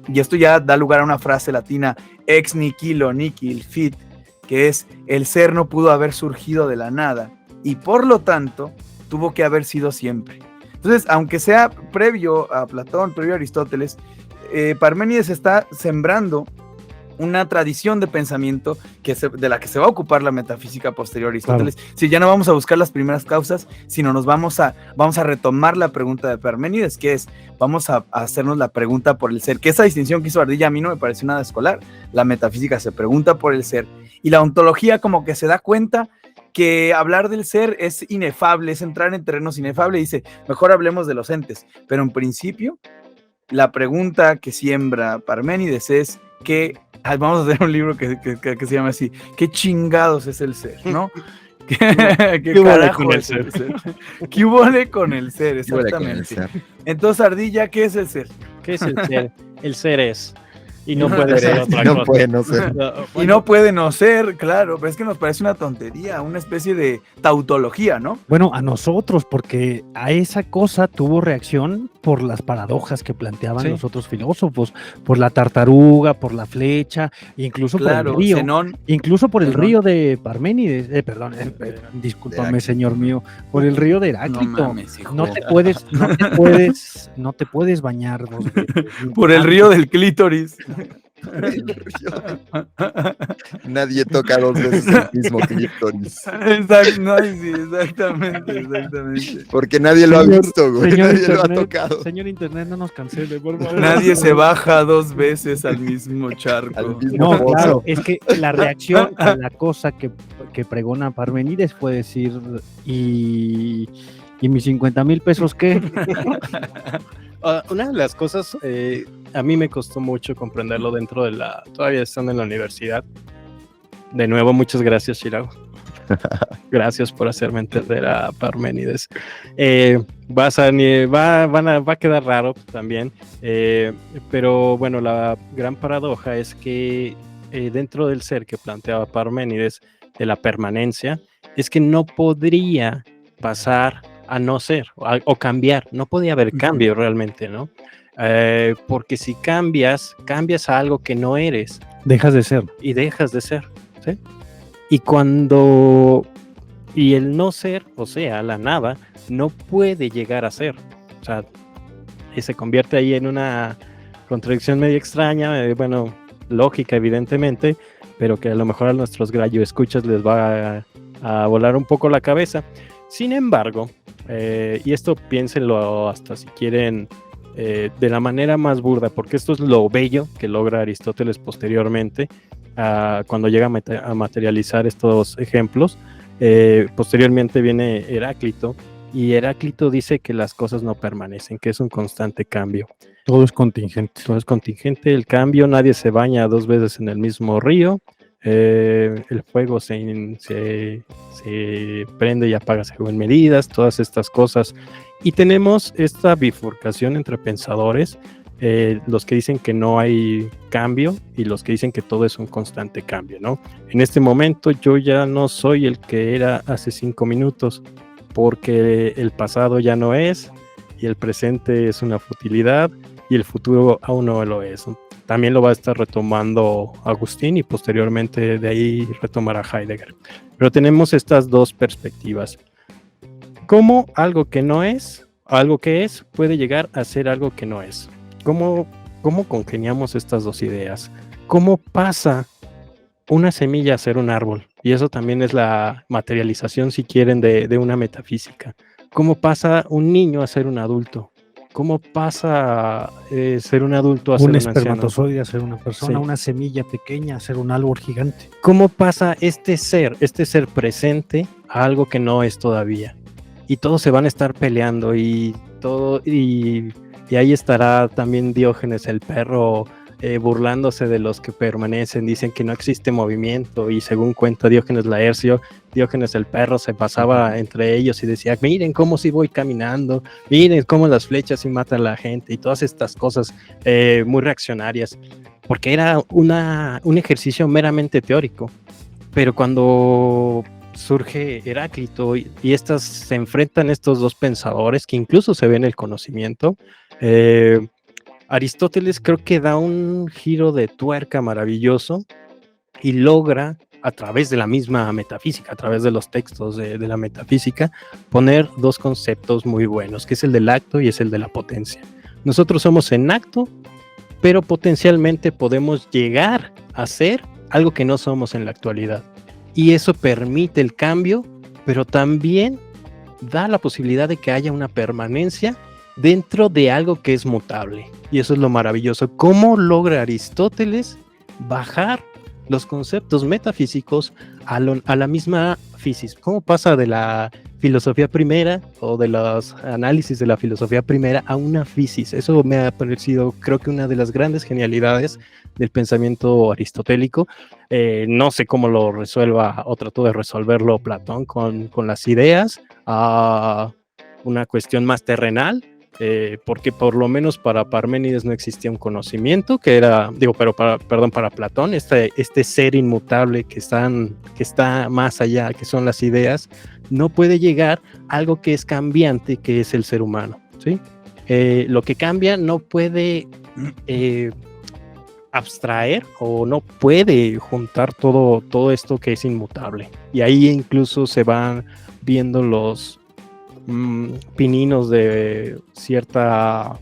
y esto ya da lugar a una frase latina, ex nihilo nihil fit, que es: el ser no pudo haber surgido de la nada y por lo tanto tuvo que haber sido siempre. Entonces, aunque sea previo a Platón, previo a Aristóteles, Parménides está sembrando una tradición de pensamiento de la que se va a ocupar la metafísica posterior a Aristóteles. Claro. Si ya no vamos a buscar las primeras causas, sino nos vamos a retomar la pregunta de Parménides, que es: vamos a hacernos la pregunta por el ser. Que esa distinción que hizo Ardilla a mí no me pareció nada escolar. La metafísica se pregunta por el ser, y la ontología como que se da cuenta que hablar del ser es inefable, es entrar en terrenos inefables, y dice: mejor hablemos de los entes. Pero en principio, la pregunta que siembra Parménides es que vamos a hacer un libro que se llama así: ¿qué chingados es el ser? ¿No? ¿Qué carajo es el ser? ¿Qué hubo con el ser? Exactamente. Entonces, Ardilla, ¿qué es el ser? ¿Qué es el ser? El ser es. Y no puede ser otra no cosa. Puede no ser. Y no puede no ser, claro, pero es que nos parece una tontería, una especie de tautología, ¿no? Bueno, a nosotros, porque a esa cosa tuvo reacción por las paradojas que planteaban los otros filósofos, por la tartaruga, por la flecha, incluso por el río. Zenón, incluso por el río de Parménides, discúlpame, señor mío, por el río de Heráclito. No mames, hijo. No te puedes bañar 2 veces. Por el río del clítoris. Nadie toca 2 veces el mismo clítoris. Exactamente. Porque nadie lo ha visto, güey. Nadie lo ha tocado. Señor Internet, no nos cancele, por favor. Nadie se baja 2 veces al mismo charco. No, claro, es que la reacción a la cosa que pregona Parménides fue decir: ¿y mis 50,000 pesos qué? Una de las cosas, a mí me costó mucho comprenderlo dentro de todavía estando en la universidad. De nuevo, muchas gracias, Shirago. Gracias por hacerme entender a Parménides. Va a quedar raro también, pero bueno, la gran paradoja es que dentro del ser que planteaba Parménides, de la permanencia, es que no podría pasar a no ser o cambiar, no podía haber cambio realmente, ¿no? Porque si cambias a algo que no eres, dejas de ser. Y dejas de ser, ¿sí? Y el no ser, o sea, la nada, no puede llegar a ser. O sea, y se convierte ahí en una contradicción medio extraña, bueno, lógica evidentemente, pero que a lo mejor a nuestros gallo escuchas les va a volar un poco la cabeza. Sin embargo, y esto piénsenlo hasta si quieren de la manera más burda, porque esto es lo bello que logra Aristóteles posteriormente, cuando llega a materializar estos ejemplos. Posteriormente viene Heráclito, y Heráclito dice que las cosas no permanecen, que es un constante cambio. Todo es contingente. Todo es contingente, el cambio, nadie se baña 2 veces en el mismo río. El fuego se prende y apaga según medidas, todas estas cosas, y tenemos esta bifurcación entre pensadores los que dicen que no hay cambio y los que dicen que todo es un constante cambio, ¿no? En este momento yo ya no soy el que era hace 5 minutos, porque el pasado ya no es, y el presente es una futilidad, y el futuro aún no lo es. También lo va a estar retomando Agustín y posteriormente de ahí retomará Heidegger. Pero tenemos estas dos perspectivas. ¿Cómo algo que no es, algo que es, puede llegar a ser algo que no es? ¿Cómo congeniamos estas dos ideas? ¿Cómo pasa una semilla a ser un árbol? Y eso también es la materialización, si quieren, de una metafísica. ¿Cómo pasa un niño a ser un adulto? ¿Cómo pasa ser un adulto a ser un anciano? Un espermatozoide a ser una persona, Sí. una semilla pequeña a ser un árbol gigante. ¿Cómo pasa este ser presente a algo que no es todavía? Y todos se van a estar peleando y ahí estará también Diógenes el perro burlándose de los que permanecen. Dicen que no existe movimiento, y según cuenta Diógenes Laercio, Diógenes el perro se pasaba entre ellos y decía: miren cómo si voy caminando, miren cómo las flechas sí matan a la gente, y todas estas cosas muy reaccionarias, porque era un ejercicio meramente teórico. Pero cuando surge Heráclito y se enfrentan estos dos pensadores, que incluso se ve en el conocimiento, Aristóteles creo que da un giro de tuerca maravilloso y logra, a través de la misma metafísica, a través de los textos de la metafísica, poner dos conceptos muy buenos, que es el del acto y es el de la potencia. Nosotros somos en acto, pero potencialmente podemos llegar a ser algo que no somos en la actualidad. Y eso permite el cambio, pero también da la posibilidad de que haya una permanencia dentro de algo que es mutable. Y eso es lo maravilloso. ¿Cómo logra Aristóteles bajar los conceptos metafísicos a la misma física? ¿Cómo pasa de la filosofía primera o de los análisis de la filosofía primera a una física? Eso me ha parecido, creo que, una de las grandes genialidades del pensamiento aristotélico. No sé cómo lo resuelva o trató de resolverlo Platón con las ideas, a una cuestión más terrenal. Porque por lo menos para Parménides no existía un conocimiento que era, para Platón, este ser inmutable que está más allá, que son las ideas, no puede llegar a algo que es cambiante, que es el ser humano, ¿sí? Lo que cambia no puede abstraer o no puede juntar todo esto que es inmutable. Y ahí incluso se van viendo los pininos de cierta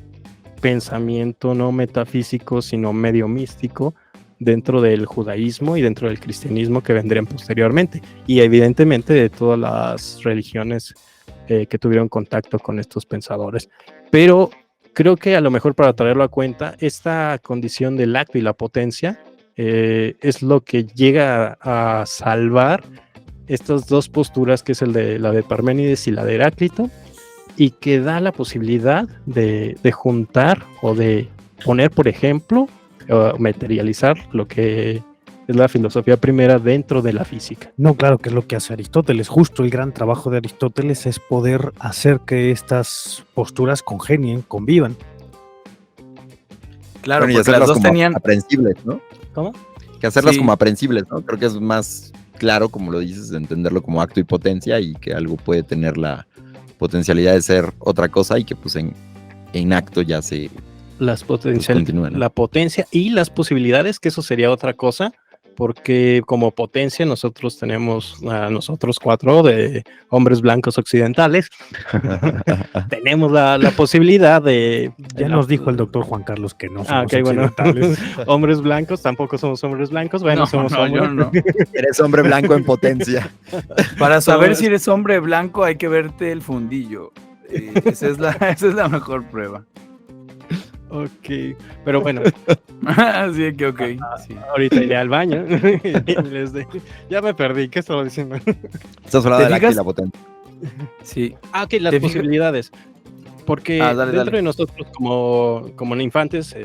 pensamiento no metafísico, sino medio místico, dentro del judaísmo y dentro del cristianismo, que vendrían posteriormente, y evidentemente de todas las religiones que tuvieron contacto con estos pensadores. Pero creo que a lo mejor, para traerlo a cuenta, esta condición del acto y la potencia es lo que llega a salvar estas dos posturas, que es la de Parménides y la de Heráclito, y que da la posibilidad de juntar o de poner, por ejemplo, materializar lo que es la filosofía primera dentro de la física. No, claro, que es lo que hace Aristóteles. Justo el gran trabajo de Aristóteles es poder hacer que estas posturas congenien, convivan. Claro, Bueno, y porque las hacerlas dos como tenían... aprensibles, ¿no? ¿Cómo? Que hacerlas Sí. como aprensibles, ¿no? Creo que es más claro, como lo dices, de entenderlo como acto y potencia, y que algo puede tener la potencialidad de ser otra cosa, y que pues en acto ya se continúa, ¿no? La potencia y las posibilidades, que eso sería otra cosa, porque como potencia nosotros tenemos a nosotros 4 de hombres blancos occidentales, tenemos la posibilidad de... Ya nos dijo el doctor Juan Carlos que no somos ok, bueno. occidentales. Hombres blancos, tampoco somos hombres blancos, bueno, somos hombres. yo no. Eres hombre blanco en potencia. Para saber si eres hombre blanco hay que verte el fundillo. Esa es la mejor prueba. Ok, pero bueno, Así que ok. Sí. ahorita iré al baño. Ya me perdí, ¿qué estaba diciendo? Estás hablando ¿Te del acto y fijas? la potencia. Sí. Ok, las ¿Te fijas? posibilidades. Porque Dale, dentro dale. de nosotros como infantes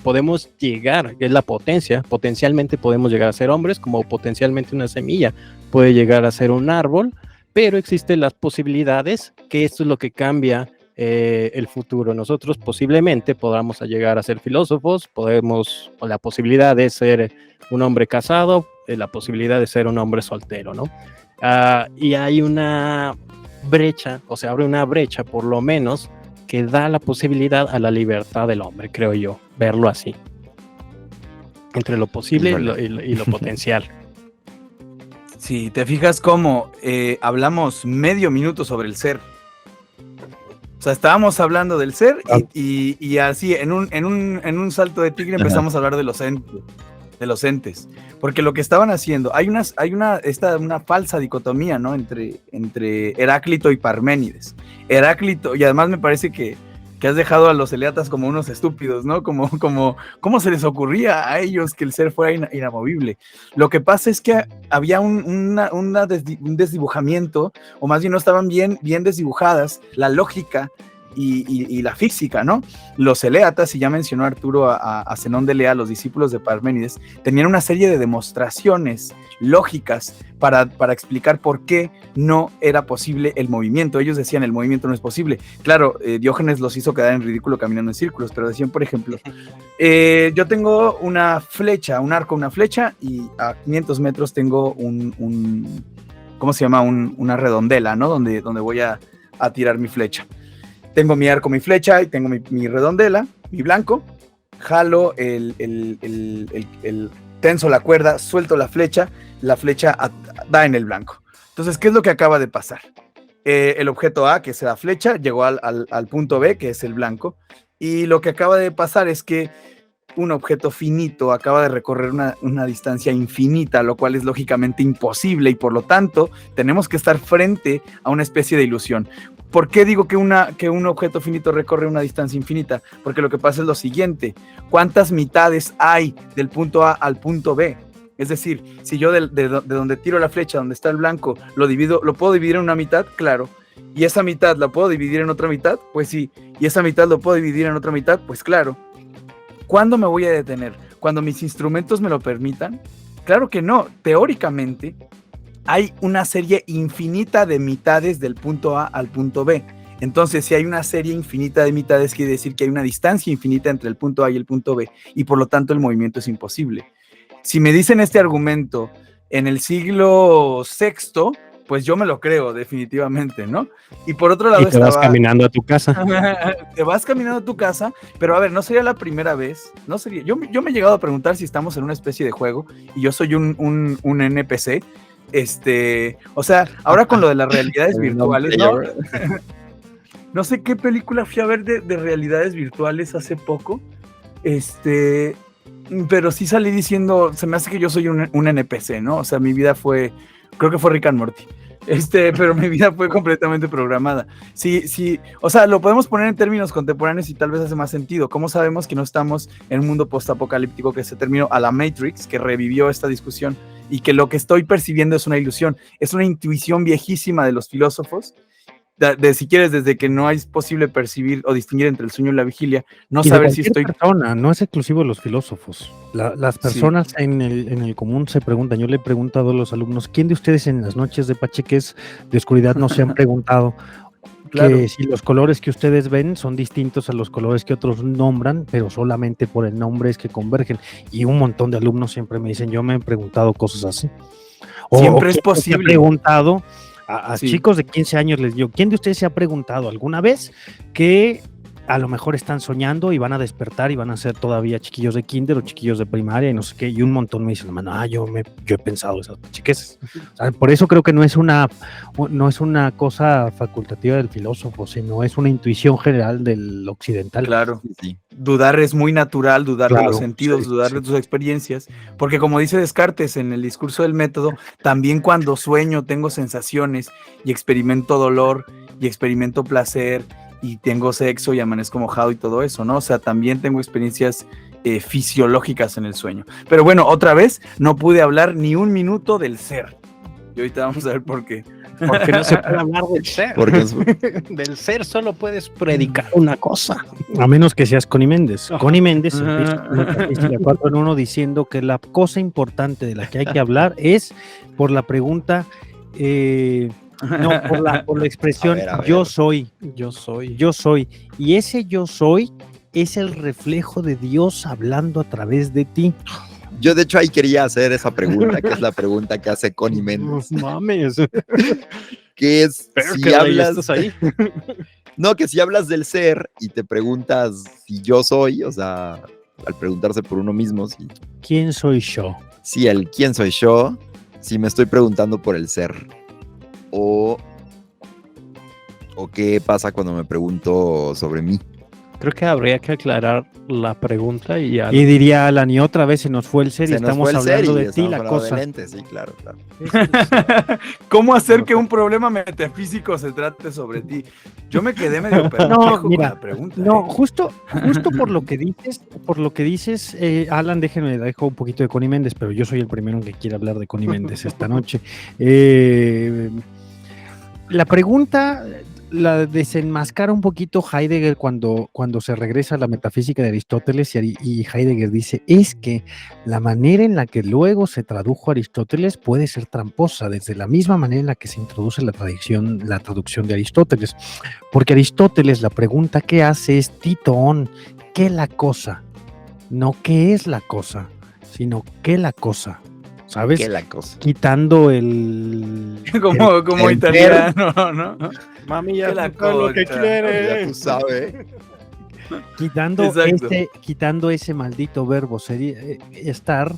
podemos llegar, que es la potencia, potencialmente podemos llegar a ser hombres, como potencialmente una semilla puede llegar a ser un árbol, pero existen las posibilidades, que esto es lo que cambia el futuro. Nosotros posiblemente podamos llegar a ser filósofos, o la posibilidad de ser un hombre casado, la posibilidad de ser un hombre soltero, ¿no? Y hay una brecha, o se abre una brecha por lo menos, que da la posibilidad a la libertad del hombre, creo yo, verlo así. Entre lo posible y lo potencial. Si te fijas cómo hablamos medio minuto sobre el ser. O sea, estábamos hablando del ser y así en un salto de tigre empezamos a hablar de los entes. Porque lo que estaban haciendo, hay una falsa dicotomía, ¿no? entre Heráclito y Parménides. Heráclito, y además me parece que has dejado a los eleatas como unos estúpidos, ¿no? ¿Cómo se les ocurría a ellos que el ser fuera inamovible? Lo que pasa es que había un desdibujamiento, o más bien no estaban bien desdibujadas la lógica y la física, ¿no? Los eleatas, y ya mencionó Arturo a Zenón de Elea, los discípulos de Parménides, tenían una serie de demostraciones lógicas para explicar por qué no era posible el movimiento. Ellos decían, el movimiento no es posible. Claro, Diógenes los hizo quedar en ridículo caminando en círculos, pero decían, por ejemplo, yo tengo una flecha, un arco, una flecha, y a 500 metros tengo ¿cómo se llama? Una redondela, ¿no? Donde voy a tirar mi flecha. Tengo mi arco, mi flecha, y tengo mi redondela, mi blanco, jalo tenso la cuerda, suelto la flecha da en el blanco. Entonces, ¿qué es lo que acaba de pasar? El objeto A, que es la flecha, llegó al punto B, que es el blanco, y lo que acaba de pasar es que un objeto finito acaba de recorrer una distancia infinita, lo cual es lógicamente imposible, y por lo tanto tenemos que estar frente a una especie de ilusión. ¿Por qué digo que un objeto finito recorre una distancia infinita? Porque lo que pasa es lo siguiente: ¿cuántas mitades hay del punto A al punto B? Es decir, si yo de donde tiro la flecha, donde está el blanco, lo puedo dividir en una mitad, claro. ¿Y esa mitad la puedo dividir en otra mitad? Pues sí. ¿Y esa mitad lo puedo dividir en otra mitad? Pues claro. ¿Cuándo me voy a detener? ¿Cuando mis instrumentos me lo permitan? Claro que no. Teóricamente, hay una serie infinita de mitades del punto A al punto B. Entonces, si hay una serie infinita de mitades, quiere decir que hay una distancia infinita entre el punto A y el punto B, y por lo tanto el movimiento es imposible. Si me dicen este argumento en el siglo VI, pues yo me lo creo definitivamente, ¿no? Y por otro lado, y te vas caminando a tu casa. Te vas caminando a tu casa, pero a ver, no sería la primera vez, no sería. Yo me he llegado a preguntar si estamos en una especie de juego y yo soy un NPC. O sea, ahora con lo de las realidades virtuales, ¿no? No sé qué película fui a ver de realidades virtuales hace poco, pero sí salí diciendo, se me hace que yo soy un NPC, ¿no? O sea, mi vida creo que fue Rick and Morty, pero mi vida fue completamente programada. Sí, o sea, lo podemos poner en términos contemporáneos y tal vez hace más sentido. ¿Cómo sabemos que no estamos en un mundo postapocalíptico que se terminó a la Matrix, que revivió esta discusión, y que lo que estoy percibiendo es una ilusión? Es una intuición viejísima de los filósofos, si quieres, desde que no es posible percibir o distinguir entre el sueño y la vigilia, no saber si estoy... persona, no es exclusivo de los filósofos. Las personas sí. en el común se preguntan. Yo le he preguntado a los alumnos, ¿quién de ustedes en las noches de pacheques de oscuridad no se han preguntado claro, que si los colores que ustedes ven son distintos a los colores que otros nombran, pero solamente por el nombre es que convergen? Y un montón de alumnos siempre me dicen, yo me he preguntado cosas así. Siempre es posible. Me he preguntado a chicos de 15 años, les digo, ¿quién de ustedes se ha preguntado alguna vez que a lo mejor están soñando y van a despertar y van a ser todavía chiquillos de kinder o chiquillos de primaria y no sé qué? Y un montón me dicen, yo he pensado esas chiques. O sea, por eso creo que no es una cosa facultativa del filósofo, sino es una intuición general del occidental. Claro, sí. Dudar es muy natural, dudar de los sentidos, dudar de tus experiencias, porque como dice Descartes en el discurso del método, también cuando sueño tengo sensaciones y experimento dolor y experimento placer y tengo sexo y amanezco mojado y todo eso, ¿no? O sea, también tengo experiencias fisiológicas en el sueño. Pero bueno, otra vez, no pude hablar ni un minuto del ser. Y ahorita vamos a ver por qué. Porque no se puede hablar del ser. Del ser solo puedes predicar una cosa. A menos que seas Connie Méndez. Connie Méndez empieza la 4 en 1 diciendo que la cosa importante de la que hay que hablar es por la pregunta... No, por la expresión A ver. yo soy. Yo soy. Yo soy. Y ese yo soy es el reflejo de Dios hablando a través de ti. Yo, de hecho, ahí quería hacer esa pregunta, que es la pregunta que hace Connie Méndez, Mames. que es Pero si que la hablas, estás ahí. no, que si hablas del ser y te preguntas si yo soy, o sea, al preguntarse por uno mismo, ¿Quién soy yo? si el quién soy yo, si me estoy preguntando por el ser, o qué pasa cuando me pregunto sobre mí. Creo que habría que aclarar la pregunta y ya. Y diría Alan, y otra vez se nos fue el ser y Se nos estamos fue el ser hablando y de ti, estamos la hablando cosa. de lentes, sí, claro. ¿Cómo hacer que un problema metafísico se trate sobre ti? Yo me quedé medio perplejo con mira, la pregunta. No, justo por lo que dices, Alan, le dejo un poquito de Connie Méndez, pero yo soy el primero en que quiere hablar de Connie Méndez esta noche. La pregunta la desenmascara un poquito Heidegger cuando se regresa a la metafísica de Aristóteles y Heidegger dice, es que la manera en la que luego se tradujo Aristóteles puede ser tramposa, desde la misma manera en la que se introduce la traducción de Aristóteles, porque Aristóteles la pregunta que hace es Titón, ¿qué la cosa? No qué es la cosa, sino qué la cosa, ¿sabes? ¿Qué la cosa? Quitando el... como el italiano, ¿no? Mami, ¿Qué ya la tú sabes lo que concha? Ya quieres. tú sabes. quitando ese maldito verbo estar,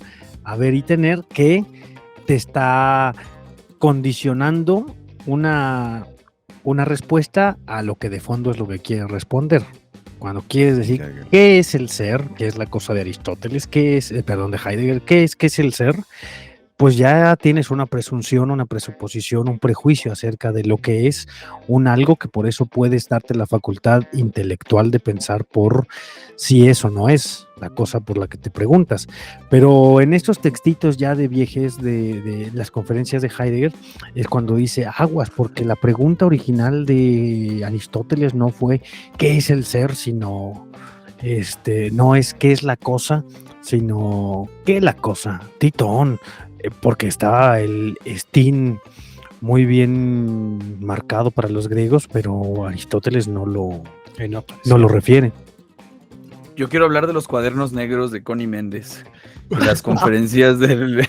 haber y tener, que te está condicionando una respuesta a lo que de fondo es lo que quieres responder. Cuando quieres decir qué es el ser, que es la cosa de Aristóteles, de Heidegger, qué es el ser, pues ya tienes una presunción, una presuposición, un prejuicio acerca de lo que es un algo, que por eso puedes darte la facultad intelectual de pensar por si eso no es la cosa por la que te preguntas. Pero en estos textitos ya de viejes de las conferencias de Heidegger es cuando dice aguas, porque la pregunta original de Aristóteles no fue ¿qué es el ser?, sino no es qué es la cosa, sino qué es la cosa, Titón, porque estaba el Stin muy bien marcado para los griegos, pero Aristóteles no lo refiere. Yo quiero hablar de los cuadernos negros de Connie Méndez y las conferencias del...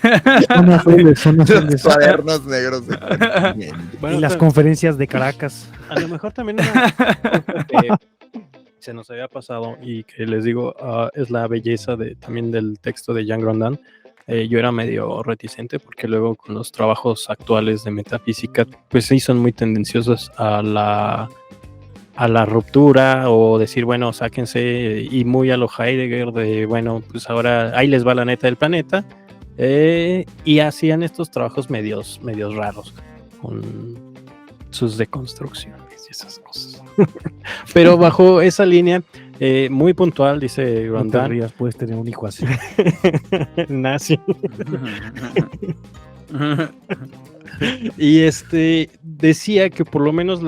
Son Los cuadernos negros de Connie Méndez. Bueno, y las conferencias de Caracas. a lo mejor también una cosa que se nos había pasado y que les digo es la belleza también del texto de Jean Grondin. Yo era medio reticente porque luego con los trabajos actuales de metafísica pues sí son muy tendenciosos a la ruptura o decir bueno sáquense, y muy a lo Heidegger de bueno pues ahora ahí les va la neta del planeta, y hacían estos trabajos medios raros con sus deconstrucciones y esas cosas. Pero bajo esa línea muy puntual, dice No te Grondin, rías, puedes tener un hijo así. nazi. Y decía que por lo menos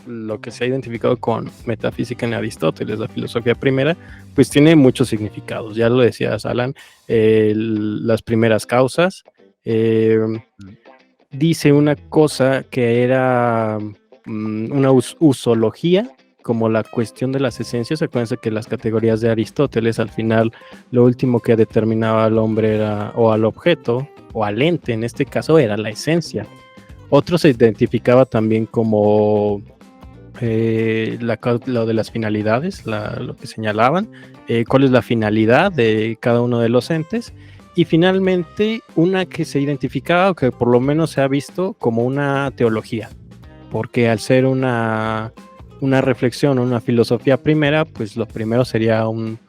lo que se ha identificado con metafísica en Aristóteles, la filosofía primera, pues tiene muchos significados. Ya lo decías, Alan, las primeras causas. Dice una cosa que era una usología, como la cuestión de las esencias. Acuérdense que las categorías de Aristóteles, al final, lo último que determinaba al hombre era, o al objeto, o al ente, en este caso, era la esencia. Otro se identificaba también como lo de las finalidades, lo que señalaban, cuál es la finalidad de cada uno de los entes. Y finalmente, una que se identificaba, o que por lo menos se ha visto como una teología, porque al ser una reflexión, una filosofía primera, pues lo primero sería un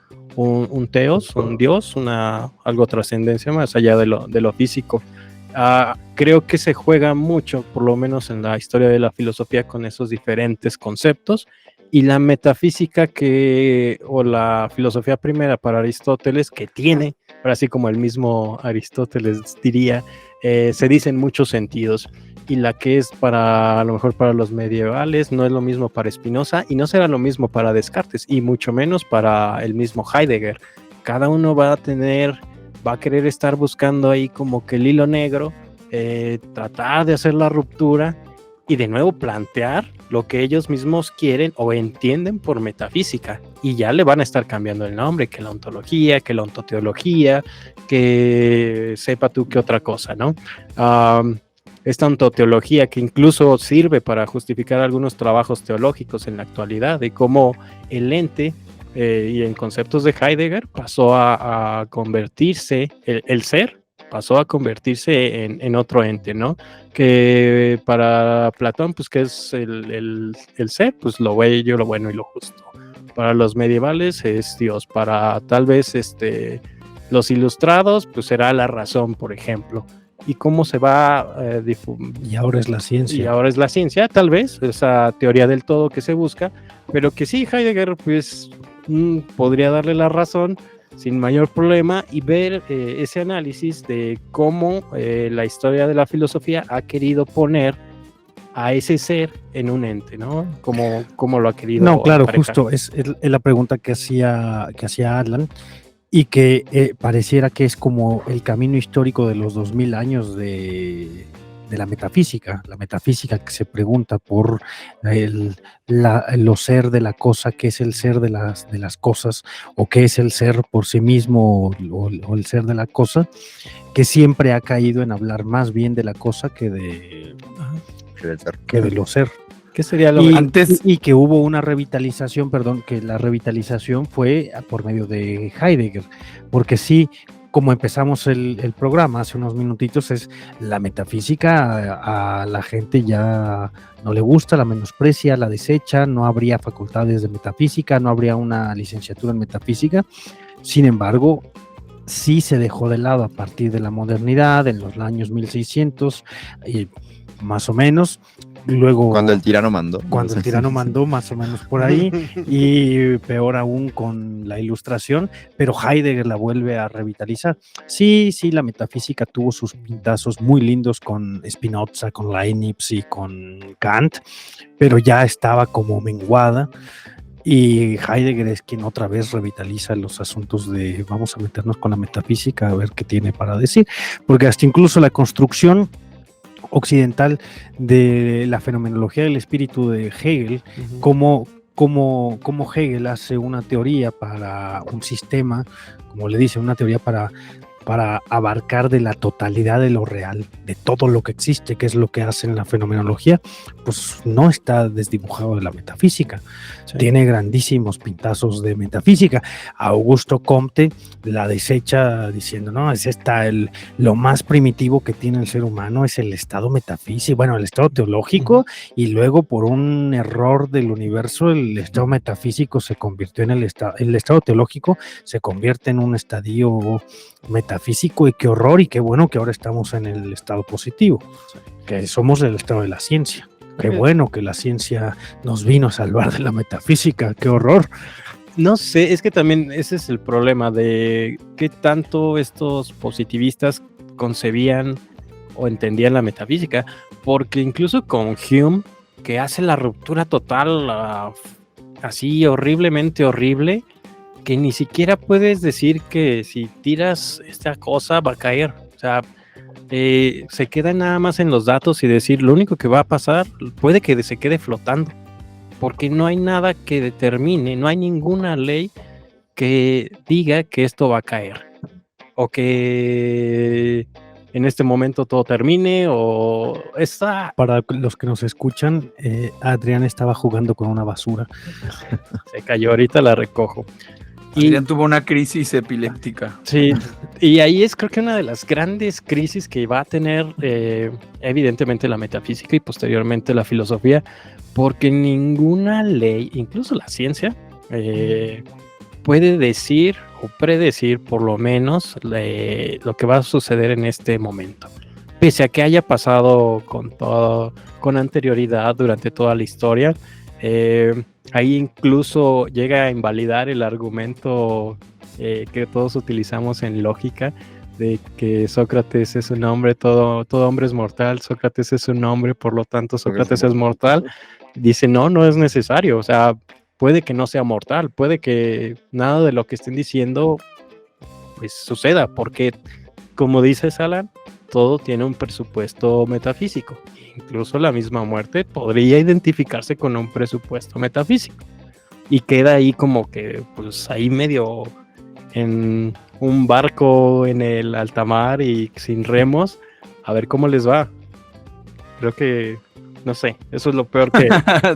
teos, un dios, algo trascendencia más allá de lo físico. Creo que se juega mucho, por lo menos en la historia de la filosofía, con esos diferentes conceptos, y la metafísica o la filosofía primera para Aristóteles, que tiene, ahora sí como el mismo Aristóteles diría, se dice en muchos sentidos, y la que es a lo mejor para los medievales no es lo mismo para Spinoza, y no será lo mismo para Descartes, y mucho menos para el mismo Heidegger. Cada uno va a querer estar buscando ahí como que el hilo negro tratar de hacer la ruptura y de nuevo plantear lo que ellos mismos quieren o entienden por metafísica, y ya le van a estar cambiando el nombre, que la ontología, que la ontoteología, que sepa tú qué otra cosa, ¿no? Esta ontoteología que incluso sirve para justificar algunos trabajos teológicos en la actualidad, de cómo el ente, y en conceptos de Heidegger, pasó a convertirse, el ser pasó a convertirse en otro ente, ¿no? Que para Platón, pues, ¿qué es el ser? Pues lo bello, lo bueno y lo justo. Para los medievales es Dios. Para tal vez los ilustrados, pues será la razón, por ejemplo. ¿Y cómo se va y ahora es la ciencia? Y ahora es la ciencia, tal vez, esa teoría del todo que se busca, pero que sí, Heidegger, pues, podría darle la razón sin mayor problema y ver ese análisis de cómo la historia de la filosofía ha querido poner a ese ser en un ente, ¿no? Cómo lo ha querido. No, claro, emparejar. justo, es la pregunta que hacía Alan, y que pareciera que es como el camino histórico de los 2000 años de la metafísica que se pregunta por lo ser de la cosa, qué es el ser de las cosas, o qué es el ser por sí mismo, o el ser de la cosa, que siempre ha caído en hablar más bien de la cosa que de lo ser. ¿Qué sería lo y que hubo una revitalización, que la revitalización fue por medio de Heidegger, porque sí, como empezamos el programa hace unos minutitos, es la metafísica a la gente ya no le gusta, la menosprecia, la desecha, no habría facultades de metafísica, no habría una licenciatura en metafísica. Sin embargo, sí se dejó de lado a partir de la modernidad, en los años 1600, más o menos. Luego, cuando el tirano mandó. Cuando el tirano mandó, más o menos por ahí, y peor aún con la Ilustración, pero Heidegger la vuelve a revitalizar. Sí, la metafísica tuvo sus pintazos muy lindos con Spinoza, con Leibniz y con Kant, pero ya estaba como menguada. Y Heidegger es quien otra vez revitaliza los asuntos de vamos a meternos con la metafísica a ver qué tiene para decir, porque hasta incluso la construcción occidental de la fenomenología del espíritu de Hegel, como Hegel hace una teoría para un sistema, como le dice, una teoría para abarcar de la totalidad de lo real, de todo lo que existe, que es lo que hace en la fenomenología, pues no está desdibujado de la metafísica. Sí. Tiene grandísimos pintazos de metafísica. Augusto Comte la desecha diciendo, no, es lo más primitivo que tiene el ser humano es el estado metafísico, bueno, el estado teológico, y luego por un error del universo el estado metafísico se convirtió en el estado teológico se convierte en un estadio metafísico, y qué horror, y qué bueno que ahora estamos en el estado positivo, que somos el estado de la ciencia. Qué bueno que la ciencia nos vino a salvar de la metafísica, qué horror. No sé, es que también ese es el problema de qué tanto estos positivistas concebían o entendían la metafísica, porque incluso con Hume, que hace la ruptura total, así horriblemente horrible, que ni siquiera puedes decir que si tiras esta cosa va a caer. O sea, se queda nada más en los datos y decir lo único que va a pasar puede que se quede flotando, porque no hay nada que determine, no hay ninguna ley que diga que esto va a caer o que en este momento todo termine o está. Para los que nos escuchan, Adrián estaba jugando con una basura. Se cayó, ahorita la recojo. Adrián tuvo una crisis epiléptica. Sí, y ahí es creo que una de las grandes crisis que va a tener evidentemente la metafísica y posteriormente la filosofía, porque ninguna ley, incluso la ciencia, puede decir o predecir por lo menos lo que va a suceder en este momento. Pese a que haya pasado con anterioridad durante toda la historia, ahí incluso llega a invalidar el argumento que todos utilizamos en lógica, de que Sócrates es un hombre, todo hombre es mortal, Sócrates es un hombre, por lo tanto Sócrates es mortal. Dice, no es necesario, o sea, puede que no sea mortal, puede que nada de lo que estén diciendo pues suceda, porque como dices, Alan, todo tiene un presupuesto metafísico. Incluso la misma muerte podría identificarse con un presupuesto metafísico. Y queda ahí como que, pues ahí medio en un barco en el alta mar y sin remos, a ver cómo les va. Creo que, no sé, eso es lo peor que...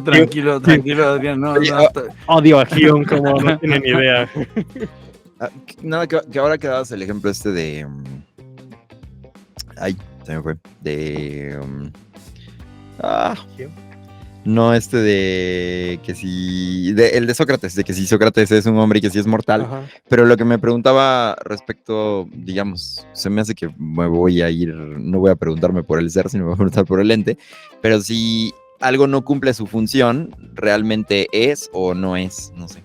Tranquilo, Adrián, no, Odio a Gion como no tienen idea. Nada, que ahora que dabas el ejemplo este de... Ay, se me fue. De... No, este de que si... el de Sócrates, de que si Sócrates es un hombre y que si es mortal. Ajá. Pero lo que me preguntaba respecto, digamos, se me hace que me voy a ir... No voy a preguntarme por el ser, sino me voy a preguntar por el ente. Pero si algo no cumple su función, ¿realmente es o no es? No sé.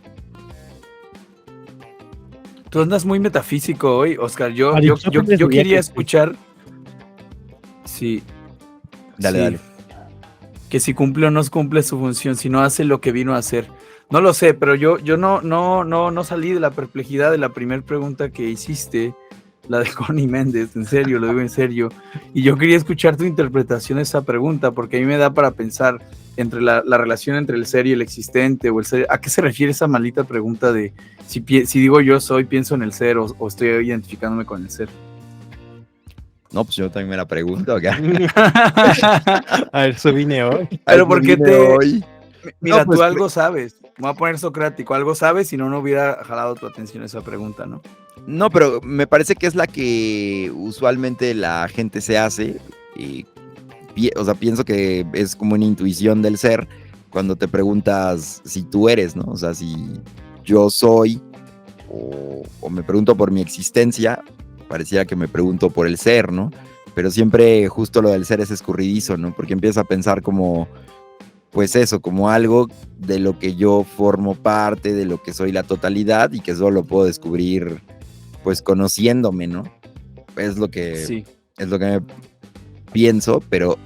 Tú andas muy metafísico hoy, Oscar. Yo Aristóteles quería decía que escuchar... Sí. Dale, sí. dale. Que si cumple o no cumple su función, si no hace lo que vino a hacer. No lo sé, pero yo no salí de la perplejidad de la primera pregunta que hiciste, la de Connie Méndez, en serio, lo digo en serio. Y yo quería escuchar tu interpretación de esa pregunta, porque a mí me da para pensar entre la relación entre el ser y el existente, o el ser. ¿A qué se refiere esa maldita pregunta de si digo yo soy, pienso en el ser, o estoy identificándome con el ser? No, pues yo también me la pregunto acá. A eso vine hoy. Pero porque hoy. Mira, No, pues, tú algo sabes. Me voy a poner socrático. Algo sabes, si no hubiera jalado tu atención esa pregunta, ¿no? No, pero me parece que es la que usualmente la gente se hace. O sea, pienso que es como una intuición del ser cuando te preguntas si tú eres, ¿no? O sea, si yo soy o me pregunto por mi existencia, pareciera que me pregunto por el ser, ¿no? Pero siempre justo lo del ser es escurridizo, ¿no? Porque empiezas a pensar como, pues eso, como algo de lo que yo formo parte, de lo que soy la totalidad y que solo puedo descubrir, pues conociéndome, ¿no? Es lo que me pienso, pero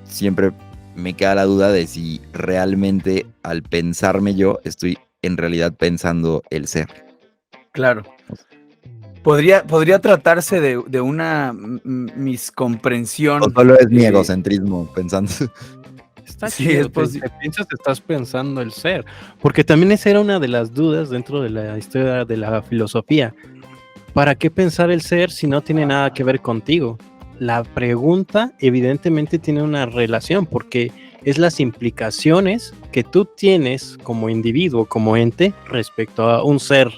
siempre me queda la duda de si realmente al pensarme yo estoy en realidad pensando el ser. Claro. Podría tratarse de una miscomprensión. O solo es mi egocentrismo pensando. Está Sí, chido, es pues, posible. te piensas, estás pensando el ser. Porque también esa era una de las dudas dentro de la historia de la filosofía. ¿Para qué pensar el ser si no tiene nada que ver contigo? La pregunta evidentemente tiene una relación porque es las implicaciones que tú tienes como individuo, como ente, respecto a un ser,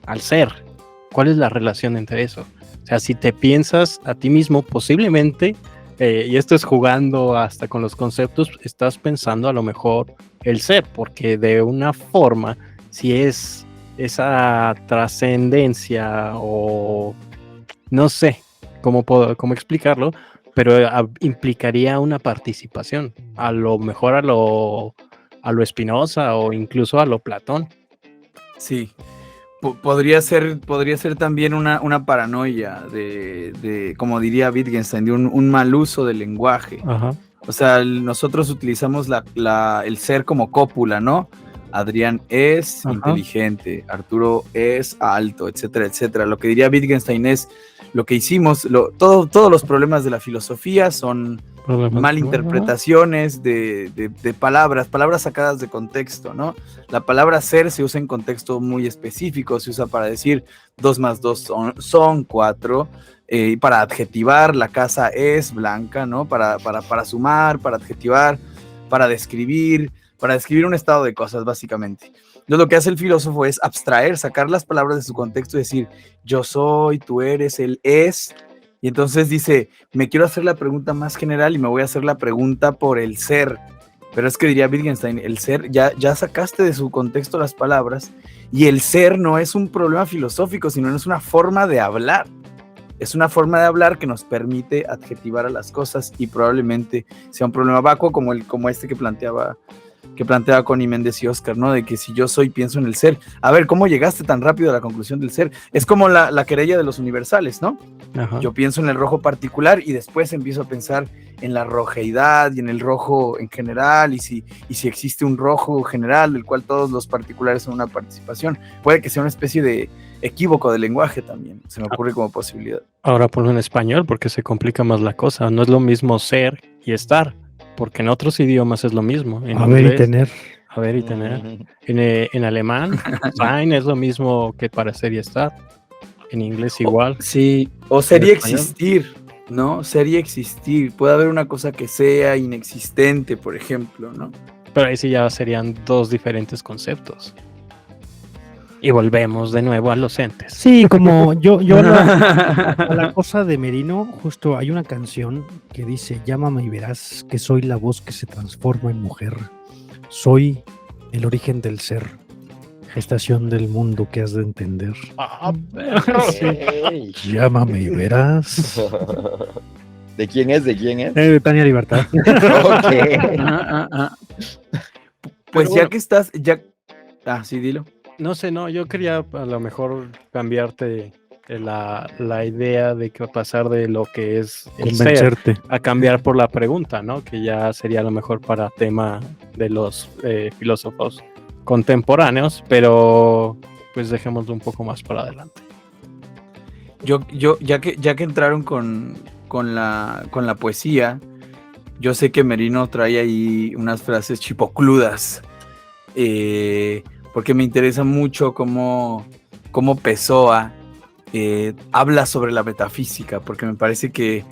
al ser. ¿Cuál es la relación entre eso? O sea, si te piensas a ti mismo, posiblemente, y esto es jugando hasta con los conceptos, estás pensando a lo mejor el ser, porque de una forma, si es esa trascendencia o no sé cómo explicarlo, pero implicaría una participación, a lo mejor a lo Spinoza o incluso a lo Platón. Sí. Podría ser también una paranoia de, como diría Wittgenstein, de un mal uso del lenguaje. Ajá. O sea, nosotros utilizamos el ser como cópula, ¿no? Adrián es inteligente, Arturo es alto, etcétera, etcétera. Lo que diría Wittgenstein es lo que hicimos, todos los problemas de la filosofía son malinterpretaciones de palabras sacadas de contexto, ¿no? La palabra ser se usa en contexto muy específico, se usa para decir 2 más 2 son 4, para adjetivar la casa es blanca, ¿no? Para sumar, para adjetivar, para describir un estado de cosas, básicamente. Entonces, lo que hace el filósofo es abstraer, sacar las palabras de su contexto y decir, yo soy, tú eres, él es. Y entonces dice, me quiero hacer la pregunta más general y me voy a hacer la pregunta por el ser. Pero es que diría Wittgenstein, el ser, ya sacaste de su contexto las palabras y el ser no es un problema filosófico, sino es una forma de hablar. Es una forma de hablar que nos permite adjetivar a las cosas y probablemente sea un problema vacuo como este que planteaba que planteaba Connie Méndez y Oscar, ¿no? De que si yo soy, pienso en el ser. A ver, ¿cómo llegaste tan rápido a la conclusión del ser? Es como la querella de los universales, ¿no? Ajá. Yo pienso en el rojo particular y después empiezo a pensar en la rojeidad y en el rojo en general y si existe un rojo general del cual todos los particulares son una participación. Puede que sea una especie de equívoco de lenguaje también, se me ocurre como posibilidad. Ahora ponlo en español porque se complica más la cosa. No es lo mismo ser y estar, porque en otros idiomas es lo mismo. En A ver y inglés, tener. a ver y tener. En alemán, sein es lo mismo que para ser y estar. En inglés igual. Sí, o ser y En español. existir, ¿no? Ser y existir. Puede haber una cosa que sea inexistente, por ejemplo, ¿no? Pero ahí sí ya serían dos diferentes conceptos. Y volvemos de nuevo a los entes. Sí, como yo a la cosa de Merino, justo hay una canción que dice, llámame y verás que soy la voz que se transforma en mujer. Soy el origen del ser, gestación del mundo que has de entender. Ey. Llámame y verás. ¿De quién es? ¿De quién es? De Tania Libertad. Ok. Pues bueno. ya que estás, sí, dilo. No sé, no, yo quería a lo mejor cambiarte la idea de que pasar de lo que es el ser Convencerte. a cambiar por la pregunta, ¿no? Que ya sería a lo mejor para tema de los filósofos contemporáneos, pero pues dejémoslo un poco más para adelante. Yo ya que entraron con la poesía, yo sé que Merino trae ahí unas frases chipocludas, porque me interesa mucho cómo Pessoa habla sobre la metafísica, porque me parece que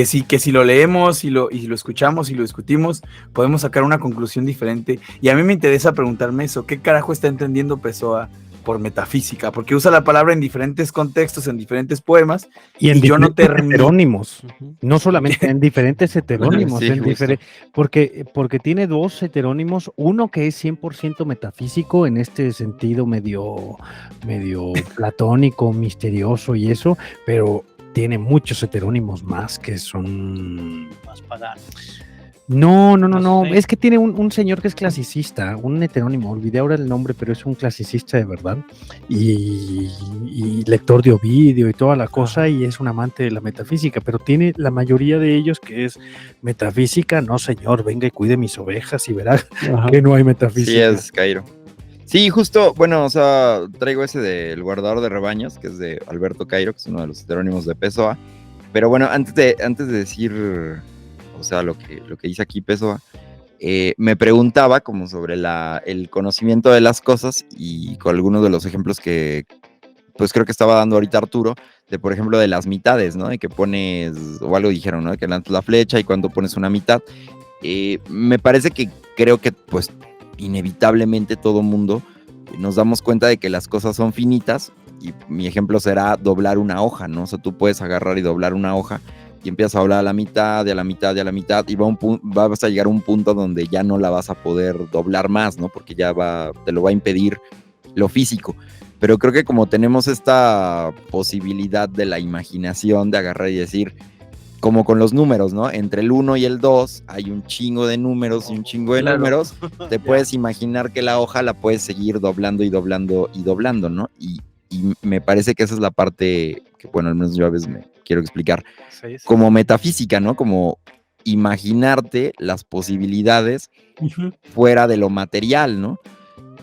si lo leemos y lo escuchamos y lo discutimos, podemos sacar una conclusión diferente. Y a mí me interesa preguntarme eso, ¿qué carajo está entendiendo Pessoa por metafísica? Porque usa la palabra en diferentes contextos, en diferentes poemas, Y en yo no diferentes heterónimos. Ujú. No solamente en diferentes heterónimos, Sí, en justo. porque tiene dos heterónimos, uno que es 100% metafísico en este sentido medio platónico, misterioso y eso, pero tiene muchos heterónimos más que son... Más paganos. No, No sé. es que tiene un señor que es clasicista, un heterónimo, olvidé ahora el nombre, pero es un clasicista de verdad, y lector de Ovidio y toda la cosa, y es un amante de la metafísica, pero tiene la mayoría de ellos que es metafísica, no señor, venga y cuide mis ovejas y verá Ajá. que no hay metafísica. Sí, es Cairo. Sí, justo, bueno, o sea, traigo ese del guardador de rebaños, que es de Alberto Cairo, que es uno de los heterónimos de Pessoa. Pero bueno, antes de decir, o sea, lo que dice aquí Pessoa, me preguntaba como sobre el conocimiento de las cosas y con algunos de los ejemplos que, pues creo que estaba dando ahorita Arturo, de por ejemplo de las mitades, ¿no? De que pones, o algo dijeron, ¿no? De que lanzas la flecha y cuando pones una mitad. Me parece que creo que, pues, inevitablemente todo mundo nos damos cuenta de que las cosas son finitas y mi ejemplo será doblar una hoja, ¿no? O sea, tú puedes agarrar y doblar una hoja y empiezas a doblar a la mitad, y a la mitad, y a la mitad, y vas a llegar a un punto donde ya no la vas a poder doblar más, ¿no? Porque ya te lo va a impedir lo físico. Pero creo que como tenemos esta posibilidad de la imaginación de agarrar y decir, como con los números, ¿no? Entre el 1 y el 2 hay un chingo de números y un chingo de números. Te puedes imaginar que la hoja la puedes seguir doblando y doblando y doblando, ¿no? Y me parece que esa es la parte que, bueno, al menos yo a veces me quiero explicar Sí, sí. como metafísica, ¿no? Como imaginarte las posibilidades fuera de lo material, ¿no?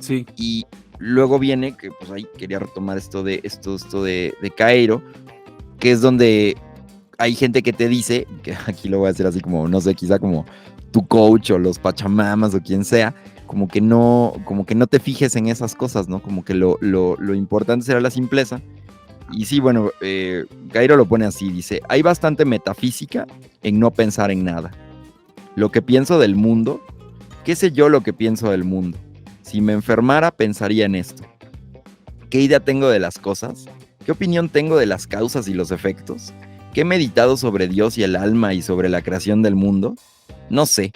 Sí. Y luego viene, que pues ahí quería retomar esto de Cairo, que es donde hay gente que te dice, que aquí lo voy a hacer así como, no sé, quizá como tu coach o los pachamamas o quien sea, como que no te fijes en esas cosas, ¿no? Como que lo importante será la simpleza. Y sí, bueno, Cairo lo pone así, dice, hay bastante metafísica en no pensar en nada. Lo que pienso del mundo, ¿qué sé yo lo que pienso del mundo? Si me enfermara, pensaría en esto. ¿Qué idea tengo de las cosas? ¿Qué opinión tengo de las causas y los efectos? ¿Qué he meditado sobre Dios y el alma y sobre la creación del mundo? No sé.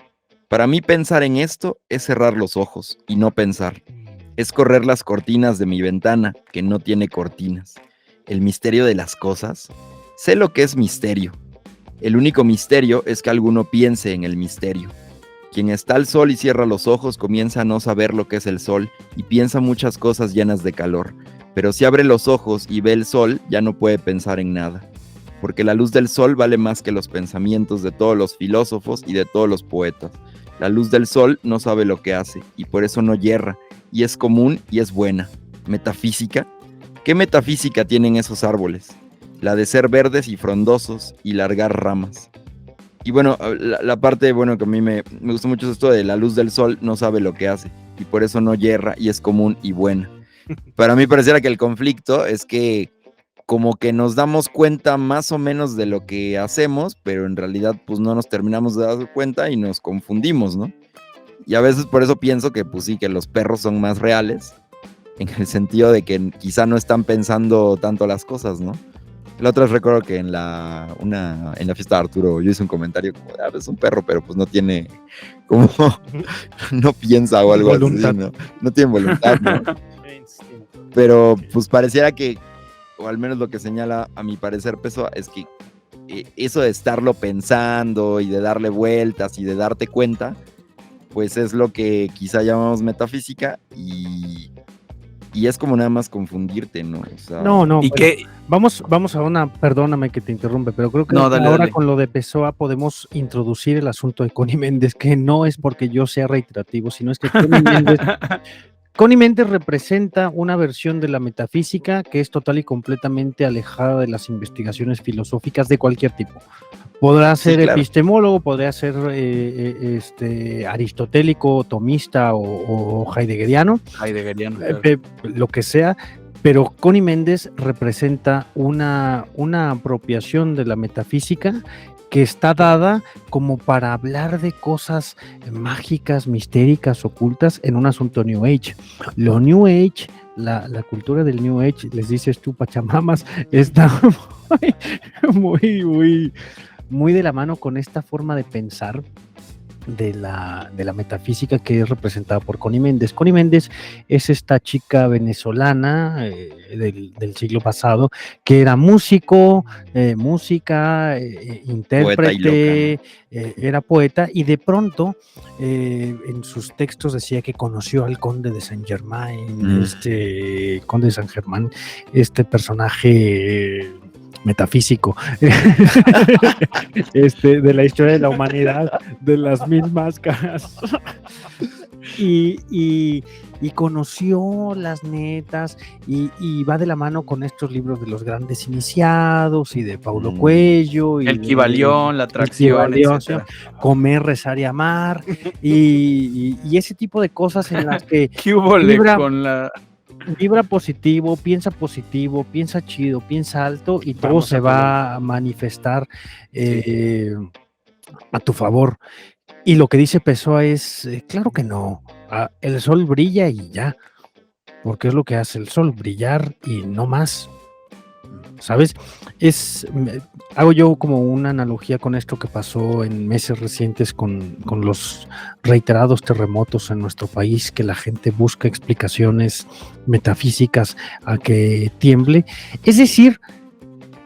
Para mí pensar en esto es cerrar los ojos y no pensar. Es correr las cortinas de mi ventana, que no tiene cortinas. El misterio de las cosas. Sé lo que es misterio. El único misterio es que alguno piense en el misterio. Quien está al sol y cierra los ojos comienza a no saber lo que es el sol y piensa muchas cosas llenas de calor. Pero si abre los ojos y ve el sol, ya no puede pensar en nada. Porque la luz del sol vale más que los pensamientos de todos los filósofos y de todos los poetas. La luz del sol no sabe lo que hace y por eso no yerra, y es común y es buena. ¿Metafísica? ¿Qué metafísica tienen esos árboles? La de ser verdes y frondosos y largar ramas. Y bueno, la parte, bueno, que a mí me gustó mucho es esto de la luz del sol no sabe lo que hace y por eso no yerra y es común y buena. Para mí pareciera que el conflicto es que como que nos damos cuenta más o menos de lo que hacemos, pero en realidad pues no nos terminamos de dar cuenta y nos confundimos, ¿no? Y a veces por eso pienso que pues sí, que los perros son más reales, en el sentido de que quizá no están pensando tanto las cosas, ¿no? La otra vez recuerdo que en la fiesta de Arturo yo hice un comentario como, es un perro, pero pues no tiene, como, no piensa o algo voluntad. así, ¿no? No tiene voluntad, ¿no? Pero pues pareciera que, o al menos lo que señala a mi parecer Pessoa, es que eso de estarlo pensando y de darle vueltas y de darte cuenta, pues es lo que quizá llamamos metafísica y es como nada más confundirte, ¿no? O sea, No, ¿Y bueno, qué? vamos a una, perdóname que te interrumpe, pero creo que No, dale, ahora dale. con lo de Pessoa podemos introducir el asunto de Connie Méndez, que no es porque yo sea reiterativo, sino es que Connie Méndez representa una versión de la metafísica que es total y completamente alejada de las investigaciones filosóficas de cualquier tipo. Podrá Sí, ser claro. epistemólogo, podrá ser aristotélico, tomista o heideggeriano, Heideggeriano, claro. lo que sea, pero Connie Méndez representa una apropiación de la metafísica que está dada como para hablar de cosas mágicas, mistéricas, ocultas en un asunto New Age. Lo New Age, la cultura del New Age, les dices tú, Pachamamas, está muy de la mano con esta forma de pensar de la metafísica que es representada por Connie Méndez. Connie Méndez es esta chica venezolana del siglo pasado que era músico, intérprete, era poeta y de pronto en sus textos decía que conoció al conde de Saint Germain, conde de Saint Germain, este personaje metafísico de la historia de la humanidad, de las mil máscaras y conoció las netas y va de la mano con estos libros de los grandes iniciados y de Paulo Coelho y El Kybalión, la atracción, etcétera. Comer, rezar y amar y ese tipo de cosas en las que ¿Qué hubo con la... vibra positivo, piensa chido, piensa alto y todo se va a manifestar a tu favor. Y lo que dice Pessoa es, claro que no, el sol brilla y ya, porque es lo que hace el sol, brillar y no más. ¿Sabes? Hago yo como una analogía con esto que pasó en meses recientes con los reiterados terremotos en nuestro país, que la gente busca explicaciones metafísicas a que tiemble. Es decir,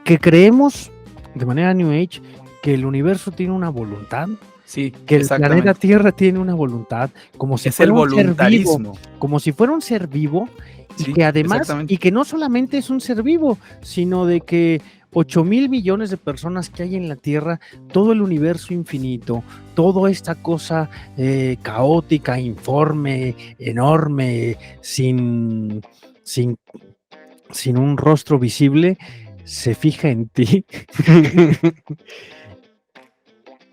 que creemos de manera New Age que el universo tiene una voluntad, Sí, que el planeta Tierra tiene una voluntad, como si fuera un ser vivo, como si fuera un ser vivo. Y que además, y que no solamente es un ser vivo, sino de que 8,000 millones de personas que hay en la Tierra, todo el universo infinito, toda esta cosa caótica, informe, enorme, sin un rostro visible, se fija en ti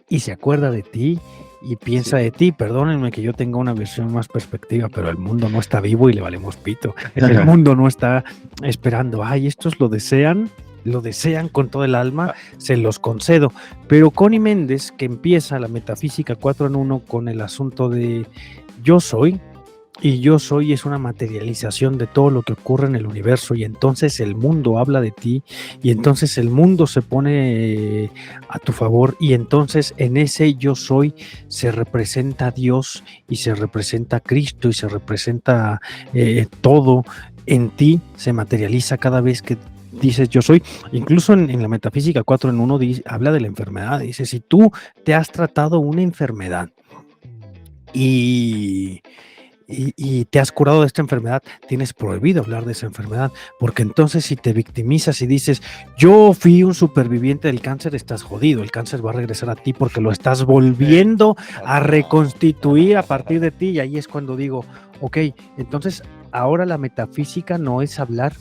y se acuerda de ti. Y piensa de ti, perdónenme que yo tenga una versión más perspectiva, pero el mundo no está vivo y le valemos pito. El mundo no está esperando, estos lo desean con todo el alma, se los concedo. Pero Connie Méndez, que empieza la metafísica 4 en 1 con el asunto de yo soy, y yo soy es una materialización de todo lo que ocurre en el universo, y entonces el mundo habla de ti, y entonces el mundo se pone a tu favor, y entonces en ese yo soy se representa a Dios, y se representa a Cristo, y se representa todo en ti, se materializa cada vez que dices yo soy. Incluso en la metafísica 4 en 1 habla de la enfermedad, dice, si tú te has tratado una enfermedad y te has curado de esta enfermedad, tienes prohibido hablar de esa enfermedad, porque entonces si te victimizas y dices, yo fui un superviviente del cáncer, estás jodido, el cáncer va a regresar a ti porque lo estás volviendo a reconstituir a partir de ti, y ahí es cuando digo, ok, entonces ahora la metafísica no es hablar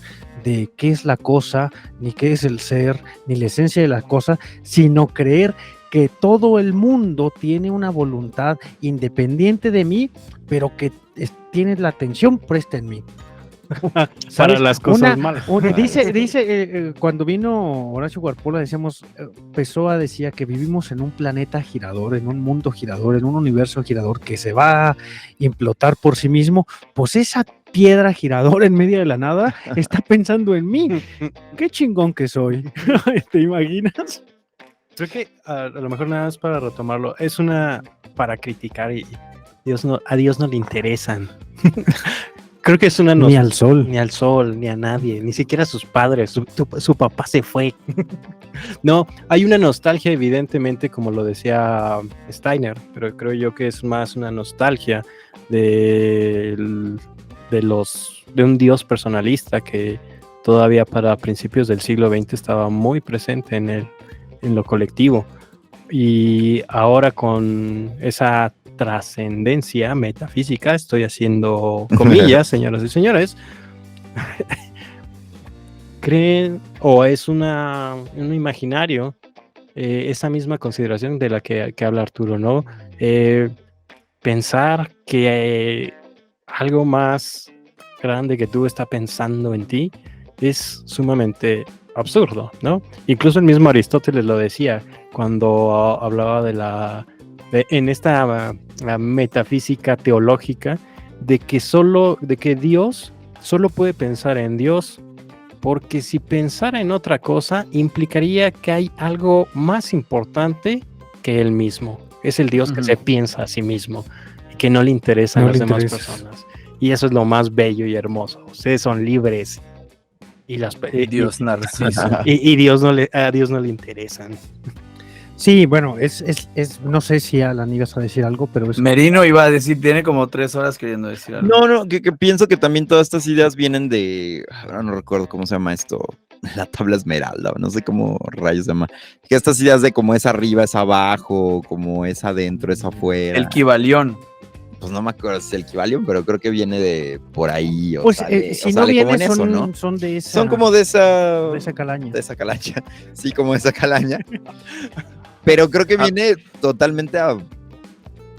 de qué es la cosa, ni qué es el ser, ni la esencia de la cosa, sino creer que todo el mundo tiene una voluntad independiente de mí, pero que tiene la atención puesta en mí. Para las cosas malas. Dice cuando vino Horacio Guarpola, decíamos, Pessoa decía que vivimos en un planeta girador, en un mundo girador, en un universo girador que se va a implotar por sí mismo. Pues esa piedra giradora en medio de la nada está pensando en mí. Qué chingón que soy. ¿Te imaginas? Creo que a lo mejor nada más para retomarlo, es una para criticar y a Dios no le interesan. Creo que es una Ni al sol. Ni al sol, ni a nadie, ni siquiera a sus padres, su papá se fue. No, hay una nostalgia evidentemente, como lo decía Steiner, pero creo yo que es más una nostalgia de un Dios personalista que todavía para principios del siglo XX estaba muy presente en lo colectivo, y ahora con esa trascendencia metafísica, estoy haciendo comillas, señoras y señores, creen, o es un imaginario, esa misma consideración de la que habla Arturo, ¿no? Pensar que algo más grande que tú está pensando en ti es sumamente absurdo, ¿no? Incluso el mismo Aristóteles lo decía cuando hablaba en esta la metafísica teológica, de que Dios solo puede pensar en Dios, porque si pensara en otra cosa implicaría que hay algo más importante que él mismo. Es el Dios que se piensa a sí mismo y que no le interesan las demás personas. Y eso es lo más bello y hermoso. Ustedes son libres. Y Dios narciso. Y a Dios no le interesan. Sí, bueno, no sé si Alan ibas a decir algo, pero Merino iba a decir, tiene como 3 horas queriendo decir algo. No, que pienso que también todas estas ideas vienen de, ahora no recuerdo cómo se llama esto, la tabla esmeralda, no sé cómo rayos se llama, que estas ideas de cómo es arriba, es abajo, cómo es adentro, es afuera. El Kybalión. Pues no me acuerdo si es el Kybalión, pero creo que viene de por ahí. Pues si no viene, son de esa. Son como de esa calaña. De esa calaña. Sí, como de esa calaña. Pero creo que viene totalmente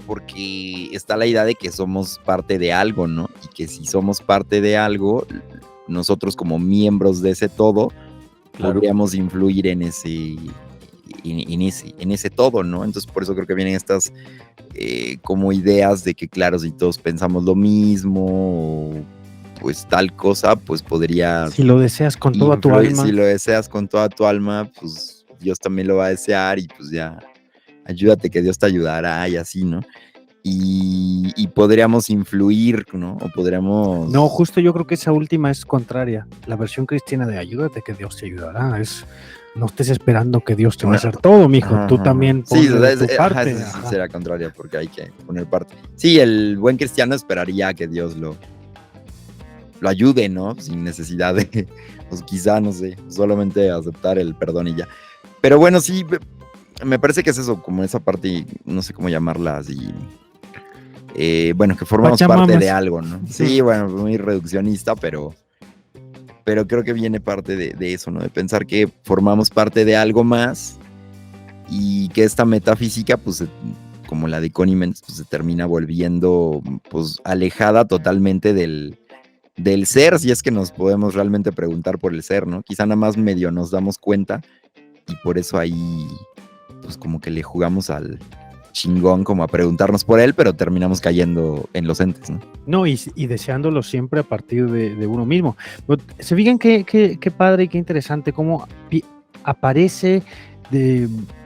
porque está la idea de que somos parte de algo, ¿no? Y que si somos parte de algo, nosotros como miembros de ese todo, podríamos influir en ese todo, ¿no? Entonces por eso creo que vienen estas como ideas de que claro, si todos pensamos lo mismo, pues tal cosa, pues podría... Si lo deseas con toda tu alma. Si lo deseas con toda tu alma, pues Dios también lo va a desear y pues ya, ayúdate que Dios te ayudará y así, ¿no? Y podríamos influir, ¿no? O podríamos... No, justo yo creo que esa última es contraria. La versión cristiana de ayúdate que Dios te ayudará no estés esperando que Dios te va a hacer todo, mijo. Tú también pones tu parte. Sí, será contraria porque hay que poner parte. Sí, el buen cristiano esperaría que Dios lo ayude, ¿no? Sin necesidad de, pues quizá, no sé, solamente aceptar el perdón y ya. Pero bueno, sí, me parece que es eso, como esa parte, no sé cómo llamarla así. Bueno, que formamos parte de algo, ¿no? Sí, bueno, muy reduccionista, pero creo que viene parte de eso, ¿no? De pensar que formamos parte de algo más y que esta metafísica, pues, como la de Conimens, pues se termina volviendo, pues, alejada totalmente del ser, si es que nos podemos realmente preguntar por el ser, ¿no? Quizá nada más medio nos damos cuenta y por eso ahí, pues, como que le jugamos al chingón como a preguntarnos por él, pero terminamos cayendo en los entes, ¿no? No, y deseándolo siempre a partir de uno mismo. Se fijan qué padre y qué interesante cómo aparece,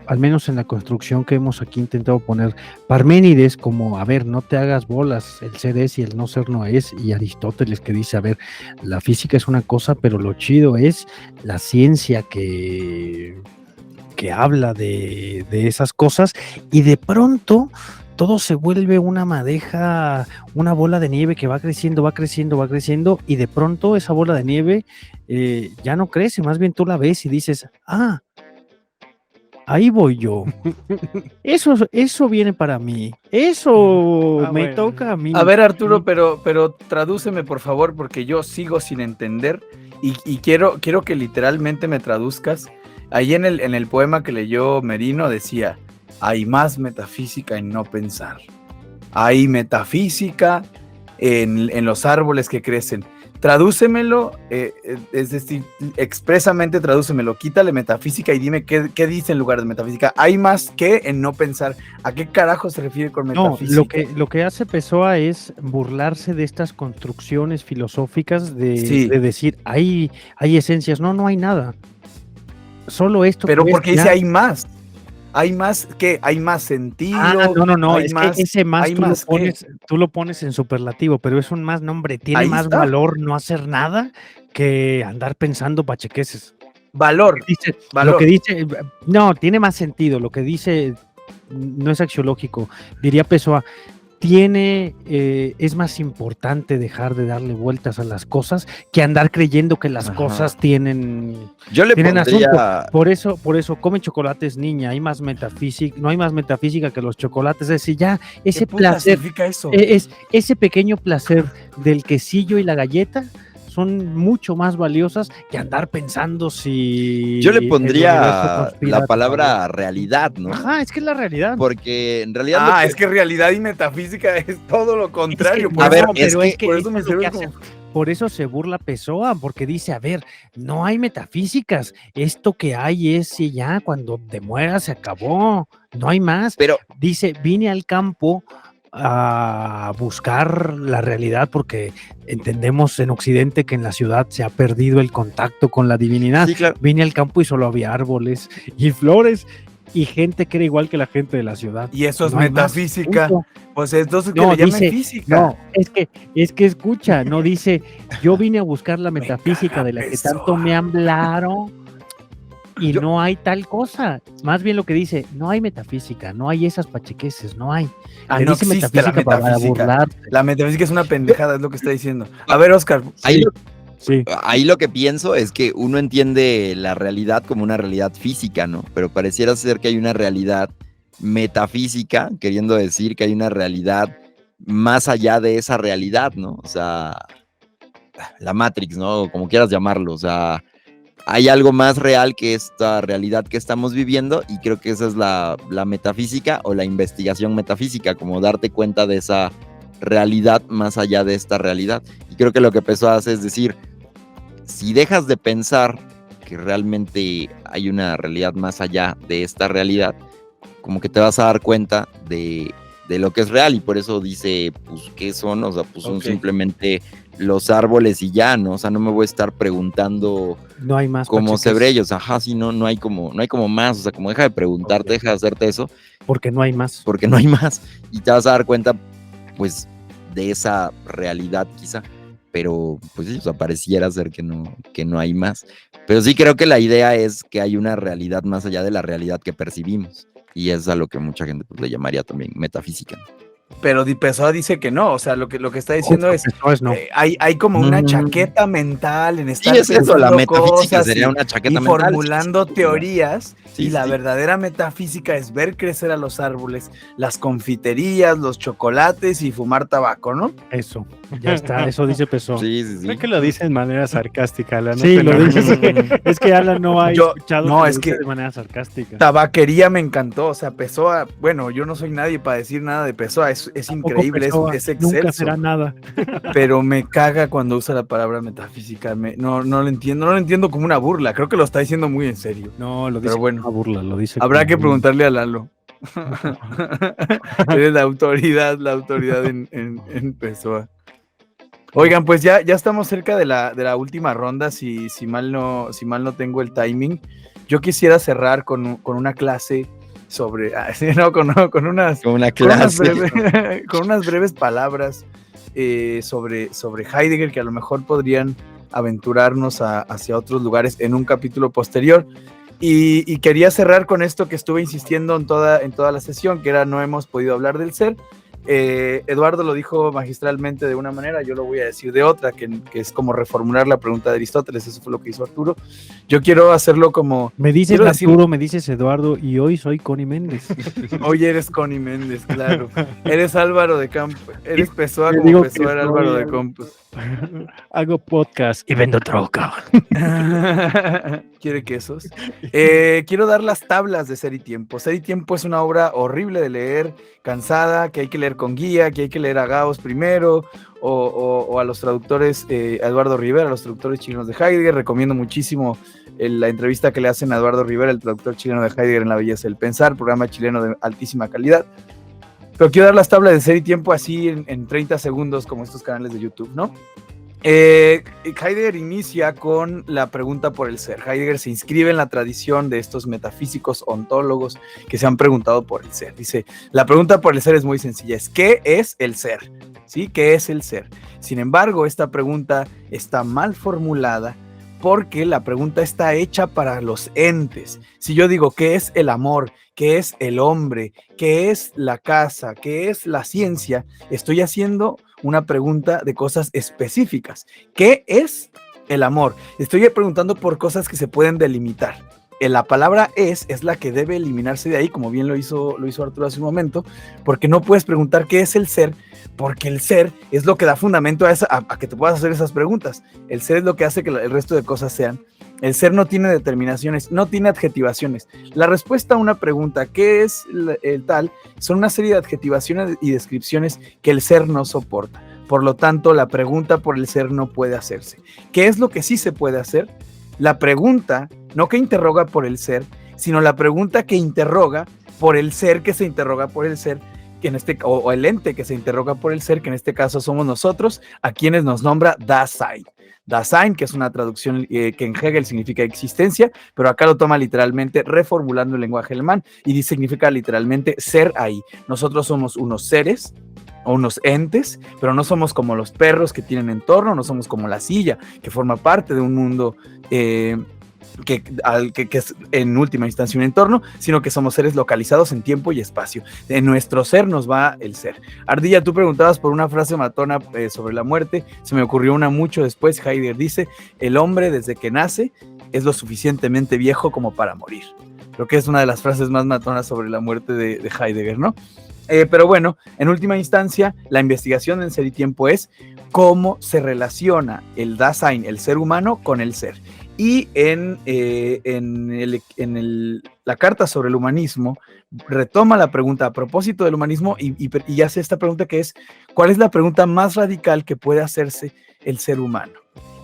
al menos en la construcción que hemos aquí intentado poner, Parménides como, a ver, no te hagas bolas, el ser es y el no ser no es, y Aristóteles que dice, a ver, la física es una cosa, pero lo chido es la ciencia que habla de esas cosas, y de pronto todo se vuelve una madeja, una bola de nieve que va creciendo, va creciendo, va creciendo, y de pronto esa bola de nieve ya no crece, más bien tú la ves y dices, ahí voy yo. Eso viene para mí. Eso me toca a mí. A ver, Arturo, pero tradúceme, por favor, porque yo sigo sin entender y quiero que literalmente me traduzcas. Ahí en el poema que leyó Merino decía, hay más metafísica en no pensar. Hay metafísica en los árboles que crecen. Tradúcemelo, es decir, expresamente tradúcemelo, quítale metafísica y dime qué dice en lugar de metafísica. Hay más que en no pensar. ¿A qué carajo se refiere con metafísica? No, lo que hace Pessoa es burlarse de estas construcciones filosóficas de decir, hay esencias. No hay nada. Solo esto. Pero porque dice hay más. Hay más que, hay más sentido. No, es más, que ese más, tú lo pones en superlativo, pero es un más nombre, tiene ahí más valor no hacer nada que andar pensando pachequeses. Valor. Lo que dice, no, tiene más sentido, lo que dice no es axiológico, diría Pessoa. Es más importante dejar de darle vueltas a las cosas que andar creyendo que las cosas tienen asunto. Por eso comen chocolates, niña, hay más metafísica, no hay más metafísica que los chocolates, es decir, ya ese placer, eso? Es ese pequeño placer del quesillo y la galleta son mucho más valiosas que andar pensando si... Yo le pondría la palabra realidad, ¿no? Ajá, es que es la realidad. Porque en realidad... es que realidad y metafísica es todo lo contrario. Por eso se burla Pessoa, porque dice, a ver, no hay metafísicas, esto que hay es y ya, cuando te mueras se acabó, no hay más. Pero dice, vine al campo a buscar la realidad porque entendemos en Occidente que en la ciudad se ha perdido el contacto con la divinidad. Sí, claro. Vine al campo y solo había árboles y flores y gente que era igual que la gente de la ciudad. Y eso es metafísica. Pues entonces que le llamen física. No, es que escucha, no dice, yo vine a buscar la metafísica de la que tanto me hablaron. Y no hay tal cosa. Más bien lo que dice, no hay metafísica, no hay esas pachequeses, no hay. No dice existe metafísica para burlar. La metafísica es una pendejada, es lo que está diciendo. A ver, Oscar. Ahí lo que pienso es que uno entiende la realidad como una realidad física, ¿no? Pero pareciera ser que hay una realidad metafísica, queriendo decir que hay una realidad más allá de esa realidad, ¿no? O sea, la Matrix, ¿no? Como quieras llamarlo, o sea... Hay algo más real que esta realidad que estamos viviendo y creo que esa es la metafísica o la investigación metafísica, como darte cuenta de esa realidad más allá de esta realidad. Y creo que lo que Pessoa hace es decir, si dejas de pensar que realmente hay una realidad más allá de esta realidad, como que te vas a dar cuenta de lo que es real y por eso dice, pues, ¿qué son? O sea, pues son simplemente los árboles y ya, ¿no? O sea, no me voy a estar preguntando no hay más cómo se ve ellos, ajá, sí, no hay como más, o sea, como deja de preguntarte, deja de hacerte eso. Porque no hay más. Porque no hay más, y te vas a dar cuenta, pues, de esa realidad quizá, pero, pues sí, o sea, pareciera ser que no hay más, pero sí creo que la idea es que hay una realidad más allá de la realidad que percibimos, y es a lo que mucha gente pues, le llamaría también metafísica. Pero Pessoa dice que no, o sea, lo que está diciendo es no. Hay como una chaqueta mental en estar pensando la metafísica sería una chaqueta mental, formulando teorías, y la verdadera metafísica es ver crecer a los árboles, las confiterías, los chocolates y fumar tabaco, ¿no? Eso, ya está, eso dice Pessoa. Sí. Creo que lo dice de manera sarcástica, Alan. Sí, lo dice. Es que Alan no ha escuchado que de manera sarcástica. Tabaquería me encantó, o sea, Pessoa, bueno, yo no soy nadie para decir nada de Pessoa, es increíble, es excelso. Nunca será nada. Pero me caga cuando usa la palabra metafísica. No lo entiendo como una burla. Creo que lo está diciendo muy en serio. No, lo dice como una burla, lo dice. Habrá que preguntarle a Lalo. Eres la autoridad en Pessoa. Oigan, pues ya estamos cerca de la última ronda, si mal no tengo el timing. Yo quisiera cerrar con una clase sobre, con unas breves palabras sobre Heidegger, que a lo mejor podrían aventurarnos hacia otros lugares en un capítulo posterior. Y quería cerrar con esto que estuve insistiendo en toda la sesión, que era no hemos podido hablar del ser. Eduardo lo dijo magistralmente de una manera, yo lo voy a decir de otra, que es como reformular la pregunta de Aristóteles. Eso fue lo que hizo Arturo. Yo quiero hacerlo como... Me dices Arturo, me didices Eduardo, y hoy soy Connie Méndez. Hoy eres Connie Méndez, claro. Eres Álvaro de Campos. Eres Pessoa Te como digo Pessoa que era Álvaro de Campos. Hago podcast y vendo troca. ¿Quiere quesos? Quiero dar las tablas de Ser y Tiempo. Ser y Tiempo es una obra horrible de leer, cansada, que hay que leer con guía, que hay que leer a Gauss primero, o a los traductores, a Eduardo Rivera, a los traductores chilenos de Heidegger. Recomiendo muchísimo la entrevista que le hacen a Eduardo Rivera, el traductor chileno de Heidegger, en La Belleza del Pensar, programa chileno de altísima calidad. Pero quiero dar las tablas de Ser y Tiempo así en 30 segundos, como estos canales de YouTube, ¿no? Heidegger inicia con la pregunta por el ser. Heidegger se inscribe en la tradición de estos metafísicos ontólogos que se han preguntado por el ser. Dice, la pregunta por el ser es muy sencilla, es ¿qué es el ser? ¿Sí? ¿Qué es el ser? Sin embargo, esta pregunta está mal formulada porque la pregunta está hecha para los entes. Si yo digo, ¿qué es el amor? ¿Qué es el hombre? ¿Qué es la casa? ¿Qué es la ciencia? Estoy haciendo una pregunta de cosas específicas. ¿Qué es el amor? Estoy preguntando por cosas que se pueden delimitar. La palabra es la que debe eliminarse de ahí, como bien lo hizo Arturo hace un momento, porque no puedes preguntar qué es el ser, porque el ser es lo que da fundamento a que te puedas hacer esas preguntas. El ser es lo que hace que el resto de cosas sean. El ser no tiene determinaciones, no tiene adjetivaciones. La respuesta a una pregunta, ¿qué es el tal?, son una serie de adjetivaciones y descripciones que el ser no soporta. Por lo tanto, la pregunta por el ser no puede hacerse. ¿Qué es lo que sí se puede hacer? La pregunta, no que interroga por el ser, sino la pregunta que interroga por el ser que se interroga por el ser, o el ente que se interroga por el ser, que en este caso somos nosotros, a quienes nos nombra Dasein. Dasein, que es una traducción que en Hegel significa existencia, pero acá lo toma literalmente reformulando el lenguaje alemán y significa literalmente ser ahí. Nosotros somos unos seres o unos entes, pero no somos como los perros que tienen entorno, no somos como la silla que forma parte de un mundo que es en última instancia un entorno, sino que somos seres localizados en tiempo y espacio. En nuestro ser nos va el ser. Ardilla, tú preguntabas por una frase matona sobre la muerte. Se me ocurrió una mucho después. Heidegger dice, el hombre desde que nace es lo suficientemente viejo como para morir. Creo que es una de las frases más matonas sobre la muerte de Heidegger, ¿no? Pero bueno, en última instancia, la investigación en Ser y Tiempo es cómo se relaciona el Dasein, el ser humano, con el ser. Y en la carta sobre el humanismo, retoma la pregunta a propósito del humanismo y hace esta pregunta que es, ¿cuál es la pregunta más radical que puede hacerse el ser humano?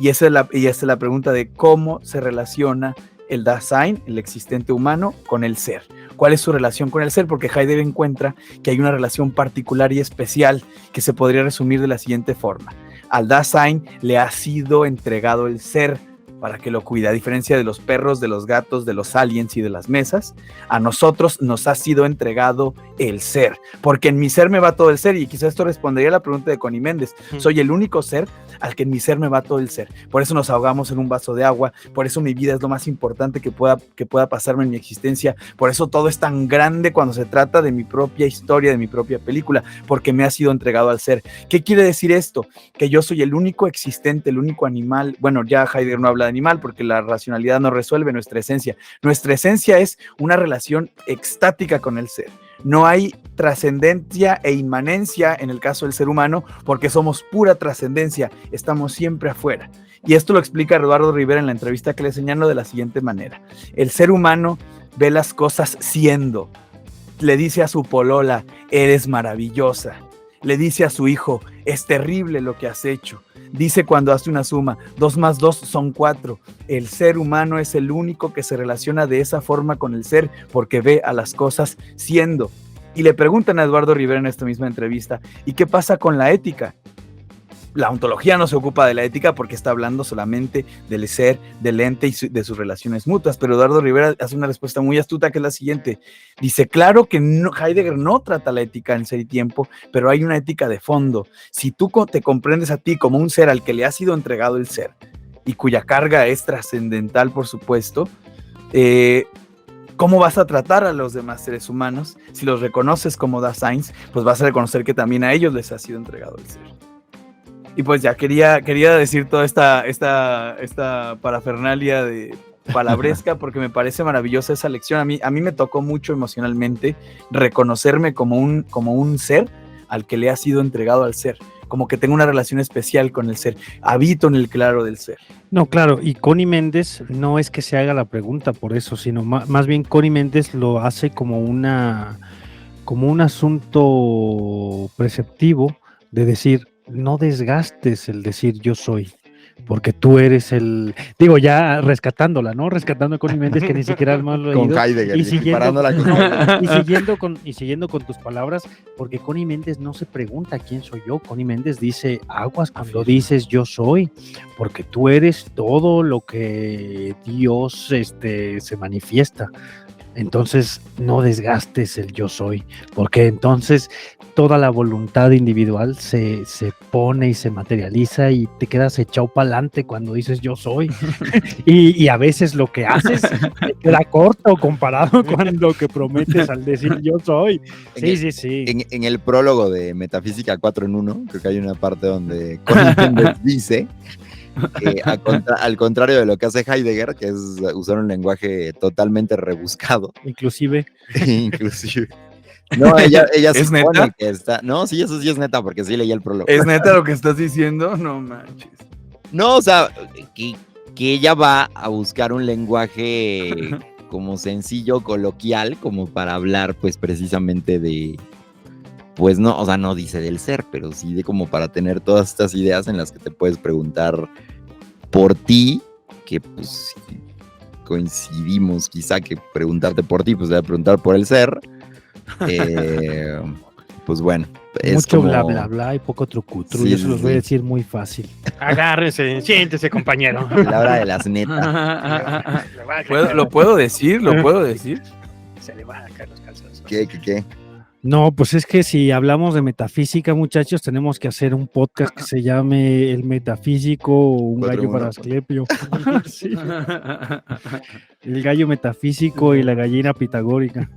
Y esa es la pregunta de cómo se relaciona el Dasein, el existente humano, con el ser. ¿Cuál es su relación con el ser? Porque Heidegger encuentra que hay una relación particular y especial que se podría resumir de la siguiente forma. Al Dasein le ha sido entregado el ser para que lo cuide. A diferencia de los perros, de los gatos, de los aliens y de las mesas, a nosotros nos ha sido entregado el ser, porque en mi ser me va todo el ser, y quizás esto respondería a la pregunta de Connie Méndez. Soy el único ser al que en mi ser me va todo el ser. Por eso nos ahogamos en un vaso de agua, por eso mi vida es lo más importante que pueda pasarme en mi existencia, por eso todo es tan grande cuando se trata de mi propia historia, de mi propia película, porque me ha sido entregado al ser. ¿Qué quiere decir esto? Que yo soy el único existente, el único animal. Bueno, ya Heidegger no habla de animal porque la racionalidad no resuelve nuestra esencia. Nuestra esencia es una relación extática con el ser. No hay trascendencia e inmanencia en el caso del ser humano porque somos pura trascendencia, estamos siempre afuera. Y esto lo explica Eduardo Rivera en la entrevista que le señalo de la siguiente manera. El ser humano ve las cosas siendo. Le dice a su polola, eres maravillosa. Le dice a su hijo, es terrible lo que has hecho. Dice cuando hace una suma, 2 más 2 son 4. El ser humano es el único que se relaciona de esa forma con el ser porque ve a las cosas siendo. Y le preguntan a Eduardo Rivera en esta misma entrevista, ¿y qué pasa con la ética? La ontología no se ocupa de la ética porque está hablando solamente del ser, del ente y de sus relaciones mutuas, pero Eduardo Rivera hace una respuesta muy astuta que es la siguiente. Dice, claro que Heidegger no trata la ética en Ser y Tiempo, pero hay una ética de fondo. Si tú te comprendes a ti como un ser al que le ha sido entregado el ser y cuya carga es trascendental, por supuesto, ¿Cómo vas a tratar a los demás seres humanos? Si los reconoces como Daseins, pues vas a reconocer que también a ellos les ha sido entregado el ser. Y pues ya quería decir toda esta parafernalia de palabresca, porque me parece maravillosa esa lección. A mí me tocó mucho emocionalmente reconocerme como un ser al que le ha sido entregado al ser, como que tengo una relación especial con el ser, habito en el claro del ser. No, claro, y Connie Méndez no es que se haga la pregunta por eso, sino más bien Connie Méndez lo hace como un asunto preceptivo de decir, no desgastes el decir yo soy, porque tú eres ya rescatándola, ¿no? Rescatando a Connie Méndez, que ni siquiera hemos leído. Con Heidegger, y siguiendo, comparándola con Heidegger. y siguiendo con tus palabras, porque Connie Méndez no se pregunta quién soy yo. Connie Méndez dice, aguas cuando dices yo soy, porque tú eres todo lo que Dios se manifiesta. Entonces no desgastes el yo soy, porque entonces toda la voluntad individual se pone y se materializa y te quedas echado para adelante cuando dices yo soy. y a veces lo que haces te queda corto comparado con lo que prometes al decir yo soy. Sí. En el prólogo de Metafísica 4 en 1, creo que hay una parte donde Connie Méndez dice que al contrario de lo que hace Heidegger, que es usar un lenguaje totalmente rebuscado. Inclusive. No, ella ¿Es supone neta? que está. No, sí, eso sí es neta, porque sí leí el prólogo. ¿Es neta lo que estás diciendo? No manches. No, o sea, que ella va a buscar un lenguaje como sencillo, coloquial, como para hablar, pues, precisamente de. Pues no, o sea, no dice del ser, pero sí de como para tener todas estas ideas en las que te puedes preguntar por ti, que pues si coincidimos quizá que preguntarte por ti, pues debe preguntar por el ser. Pues bueno, es mucho como... bla bla bla y poco trucutru. Sí, Yo se los voy a sí. decir muy fácil. Agárrese, siéntese, compañero. La hora de las netas. ¿Lo puedo decir? Se le van a caer los calzones. ¿Qué? No, pues es que si hablamos de metafísica, muchachos, tenemos que hacer un podcast que se llame El Metafísico o Un Gallo 4-1. para Asclepio. Sí. El gallo metafísico y la gallina pitagórica.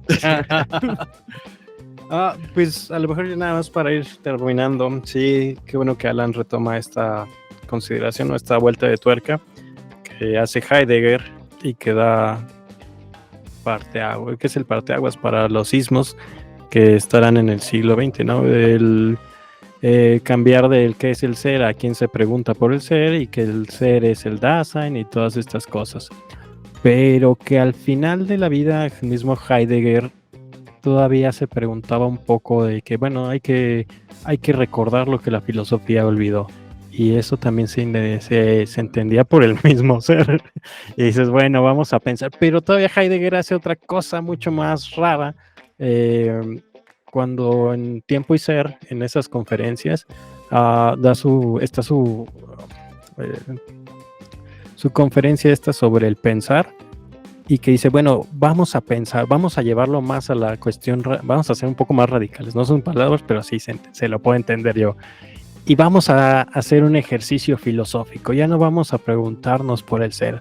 Pues a lo mejor ya nada más para ir terminando. Sí, qué bueno que Alan retoma esta consideración o esta vuelta de tuerca que hace Heidegger y que da parteaguas, que es el parteaguas para los sismos que estarán en el siglo XX, ¿no? El cambiar del qué es el ser a quién se pregunta por el ser y que el ser es el Dasein y todas estas cosas. Pero que al final de la vida, el mismo Heidegger todavía se preguntaba un poco de que, bueno, hay que recordar lo que la filosofía olvidó. Y eso también se entendía por el mismo ser. Y dices, bueno, vamos a pensar. Pero todavía Heidegger hace otra cosa mucho más rara. Cuando en Tiempo y Ser, en esas conferencias, está su conferencia esta sobre el pensar, y que dice, bueno, vamos a pensar, vamos a llevarlo más a la cuestión, vamos a ser un poco más radicales, no son palabras, pero sí se lo puedo entender yo, y vamos a hacer un ejercicio filosófico, ya no vamos a preguntarnos por el ser,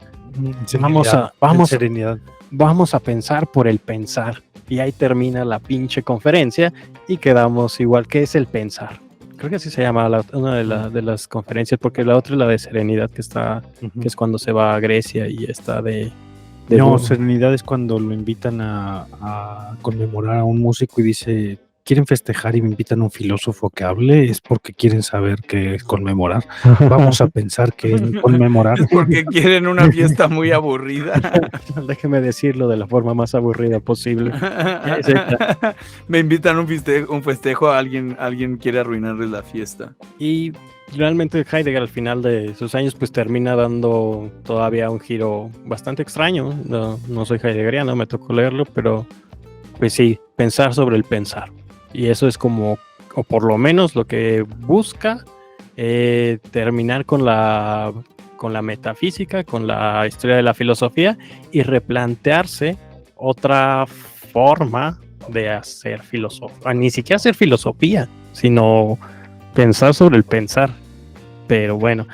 Serenidad. vamos a pensar por el pensar, y ahí termina la pinche conferencia, y quedamos igual. ¿Qué es el pensar? Creo que así se llama una de las conferencias, porque la otra es la de Serenidad, que es cuando se va a Grecia y está de No, Serenidad es cuando lo invitan a conmemorar a un músico y dice, quieren festejar y me invitan a un filósofo que hable, es porque quieren saber qué es conmemorar. Vamos a pensar que es conmemorar. Porque quieren una fiesta muy aburrida. Déjeme decirlo de la forma más aburrida posible. Me invitan a un festejo, alguien quiere arruinarles la fiesta. Y realmente Heidegger al final de sus años pues termina dando todavía un giro bastante extraño. No soy heideggeriano, me tocó leerlo, pero pues sí, pensar sobre el pensar. Y eso es como, o por lo menos lo que busca, terminar con la metafísica, con la historia de la filosofía, y replantearse otra forma de hacer filosofía. Ni siquiera hacer filosofía, sino pensar sobre el pensar. Pero bueno,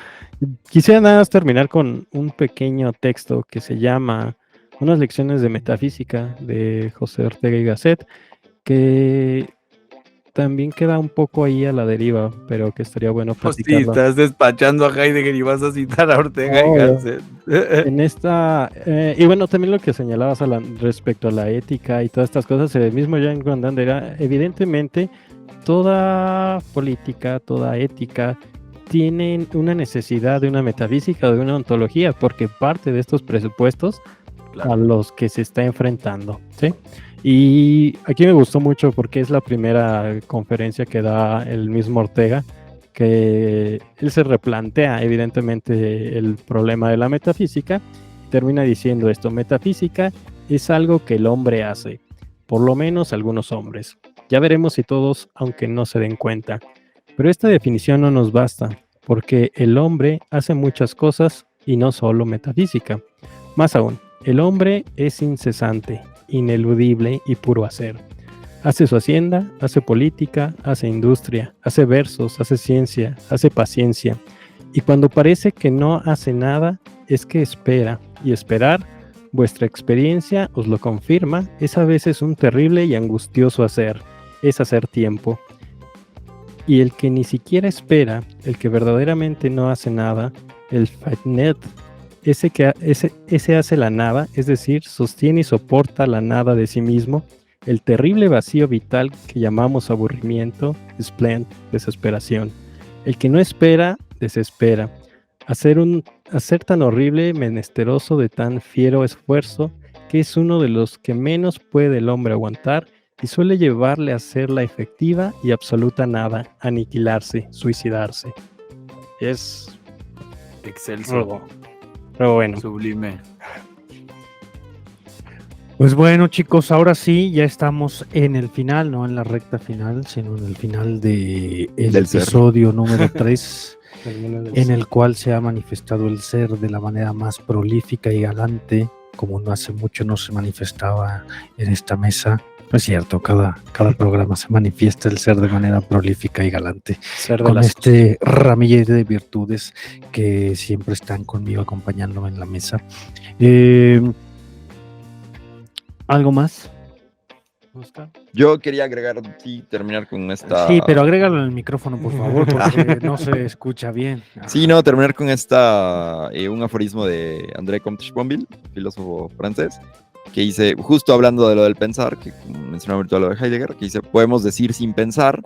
quisiera nada más terminar con un pequeño texto que se llama unas lecciones de metafísica de José Ortega y Gasset, que también queda un poco ahí a la deriva, pero que estaría bueno Pues sí, platicarlo. estás despachando a Heidegger y vas a citar a Ortega y Obvio. Gasset. En esta, y bueno, también lo que señalabas respecto a la ética y todas estas cosas, el mismo Jean Grondin era, evidentemente, toda política, toda ética, tienen una necesidad de una metafísica o de una ontología, porque parte de estos presupuestos Claro. a los que se está enfrentando, ¿sí? Y aquí me gustó mucho porque es la primera conferencia que da el mismo Ortega, que él se replantea evidentemente el problema de la metafísica, termina diciendo esto: metafísica es algo que el hombre hace, por lo menos algunos hombres. Ya veremos si todos, aunque no se den cuenta. Pero esta definición no nos basta, porque el hombre hace muchas cosas y no solo metafísica. Más aún, el hombre es incesante, ineludible y puro hacer. Hace su hacienda, hace política, hace industria, hace versos, hace ciencia, hace paciencia. Y cuando parece que no hace nada, es que espera. Y esperar, vuestra experiencia os lo confirma, es a veces un terrible y angustioso hacer. Es hacer tiempo. Y el que ni siquiera espera, el que verdaderamente no hace nada, el Fatnet, ese hace la nada, es decir, sostiene y soporta la nada de sí mismo, el terrible vacío vital que llamamos aburrimiento, spleen, desesperación. El que no espera, desespera. Hacer tan horrible, menesteroso de tan fiero esfuerzo, que es uno de los que menos puede el hombre aguantar y suele llevarle a hacer la efectiva y absoluta nada, aniquilarse, suicidarse. Es Excelso. pero bueno. Sublime. Pues bueno, chicos, ahora sí, ya estamos en el final, no en la recta final, sino en el final del ser. episodio número 3, en el cual se ha manifestado el ser de la manera más prolífica y galante, como no hace mucho no se manifestaba en esta mesa. No es cierto, cada programa se manifiesta el ser de manera prolífica y galante, Ser de con las este ramillete de virtudes que siempre están conmigo acompañándome en la mesa. ¿Algo más? cosas. Yo quería agregar y terminar con esta. Sí, pero agrégalo en el micrófono, por favor, porque no se escucha bien. Sí, no, terminar con esta, un aforismo de André Comte-Sponville, filósofo francés, que dice, justo hablando de lo del pensar, que mencionaba ahorita lo de Heidegger, que dice, podemos decir sin pensar,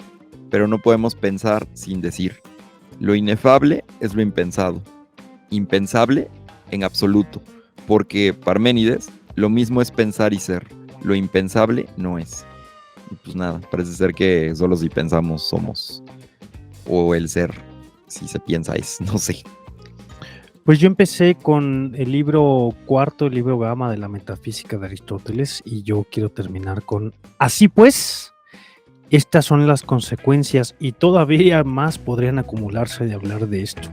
pero no podemos pensar sin decir. Lo inefable es lo impensado, impensable en absoluto, porque Parménides, lo mismo es pensar y ser, lo impensable no es. Y pues nada, parece ser que solo si pensamos somos, o el ser, si se piensa es, no sé. Pues yo empecé con el libro cuarto, el libro Gama de la Metafísica de Aristóteles, y yo quiero terminar con, así pues, estas son las consecuencias y todavía más podrían acumularse de hablar de esto.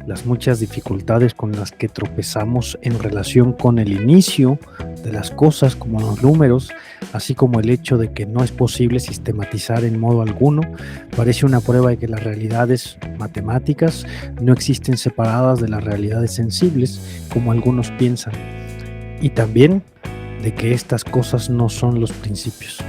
Las muchas dificultades con las que tropezamos en relación con el inicio de las cosas como los números, así como el hecho de que no es posible sistematizar en modo alguno, parece una prueba de que las realidades matemáticas no existen separadas de las realidades sensibles, como algunos piensan, y también de que estas cosas no son los principios.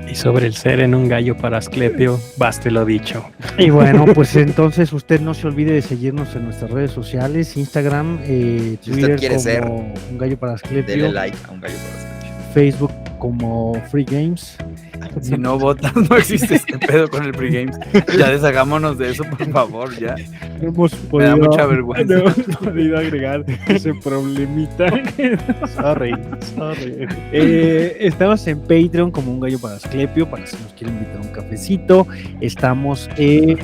Y sobre el ser en un gallo para Asclepio, baste lo dicho. Y bueno, pues entonces usted no se olvide de seguirnos en nuestras redes sociales, Instagram, Twitter quiere como ser, Un Gallo para Asclepio, Dele like a un gallo para Asclepio. Facebook como Free Games. Si no votan, no existe este pedo con el Pre-Games. Ya deshagámonos de eso, por favor, ya. Hemos Me da mucha vergüenza. No hemos podido agregar ese problemita. Sorry. Estamos en Patreon como Un Gallo para Asclepio, para si nos quieren invitar a un cafecito. Estamos en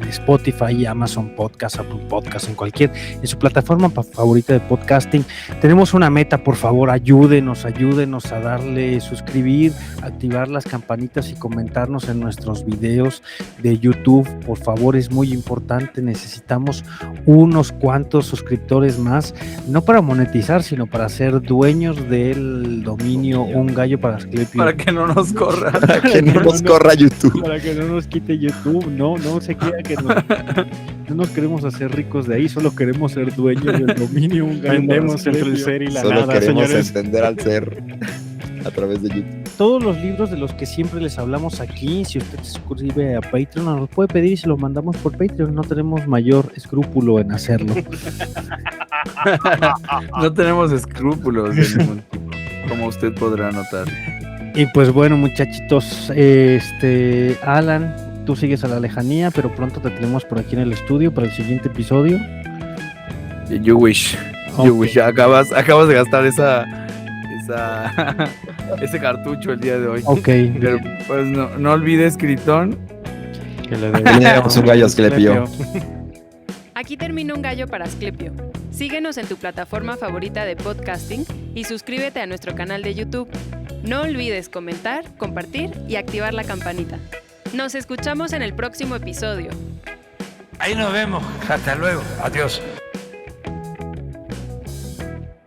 Spotify, Amazon Podcast, Apple Podcast, en su plataforma favorita de podcasting. Tenemos una meta, por favor, ayúdenos a darle suscribir, activar las campanitas y comentarnos en nuestros videos de YouTube. Por favor, es muy importante. Necesitamos unos cuantos suscriptores más, no para monetizar, sino para ser dueños del dominio Un Gallo para Asclepio. Para que no nos corra. Para que no nos corra YouTube. Para que no nos quite YouTube No se crea que no nos queremos hacer ricos de ahí, solo queremos ser dueños del dominio. Vendemos entre el ser y la Solo nada, queremos señores. entender al ser a través de YouTube. Todos los libros de los que siempre les hablamos aquí, si usted se suscribe a Patreon, nos los puede pedir y se los mandamos por Patreon. No tenemos mayor escrúpulo en hacerlo. No tenemos escrúpulos de ningún tipo, como usted podrá notar. Y pues bueno, muchachitos, Alan, tú sigues a la lejanía, pero pronto te tenemos por aquí en el estudio para el siguiente episodio. You wish. You wish. Acabas de gastar ese cartucho el día de hoy. Ok. Pero pues no olvides, Critón. Que le Tenemos un gallo Asclepio. Aquí termina Un Gallo para Asclepio. Síguenos en tu plataforma favorita de podcasting y suscríbete a nuestro canal de YouTube. No olvides comentar, compartir y activar la campanita. Nos escuchamos en el próximo episodio. Ahí nos vemos. Hasta luego. Adiós.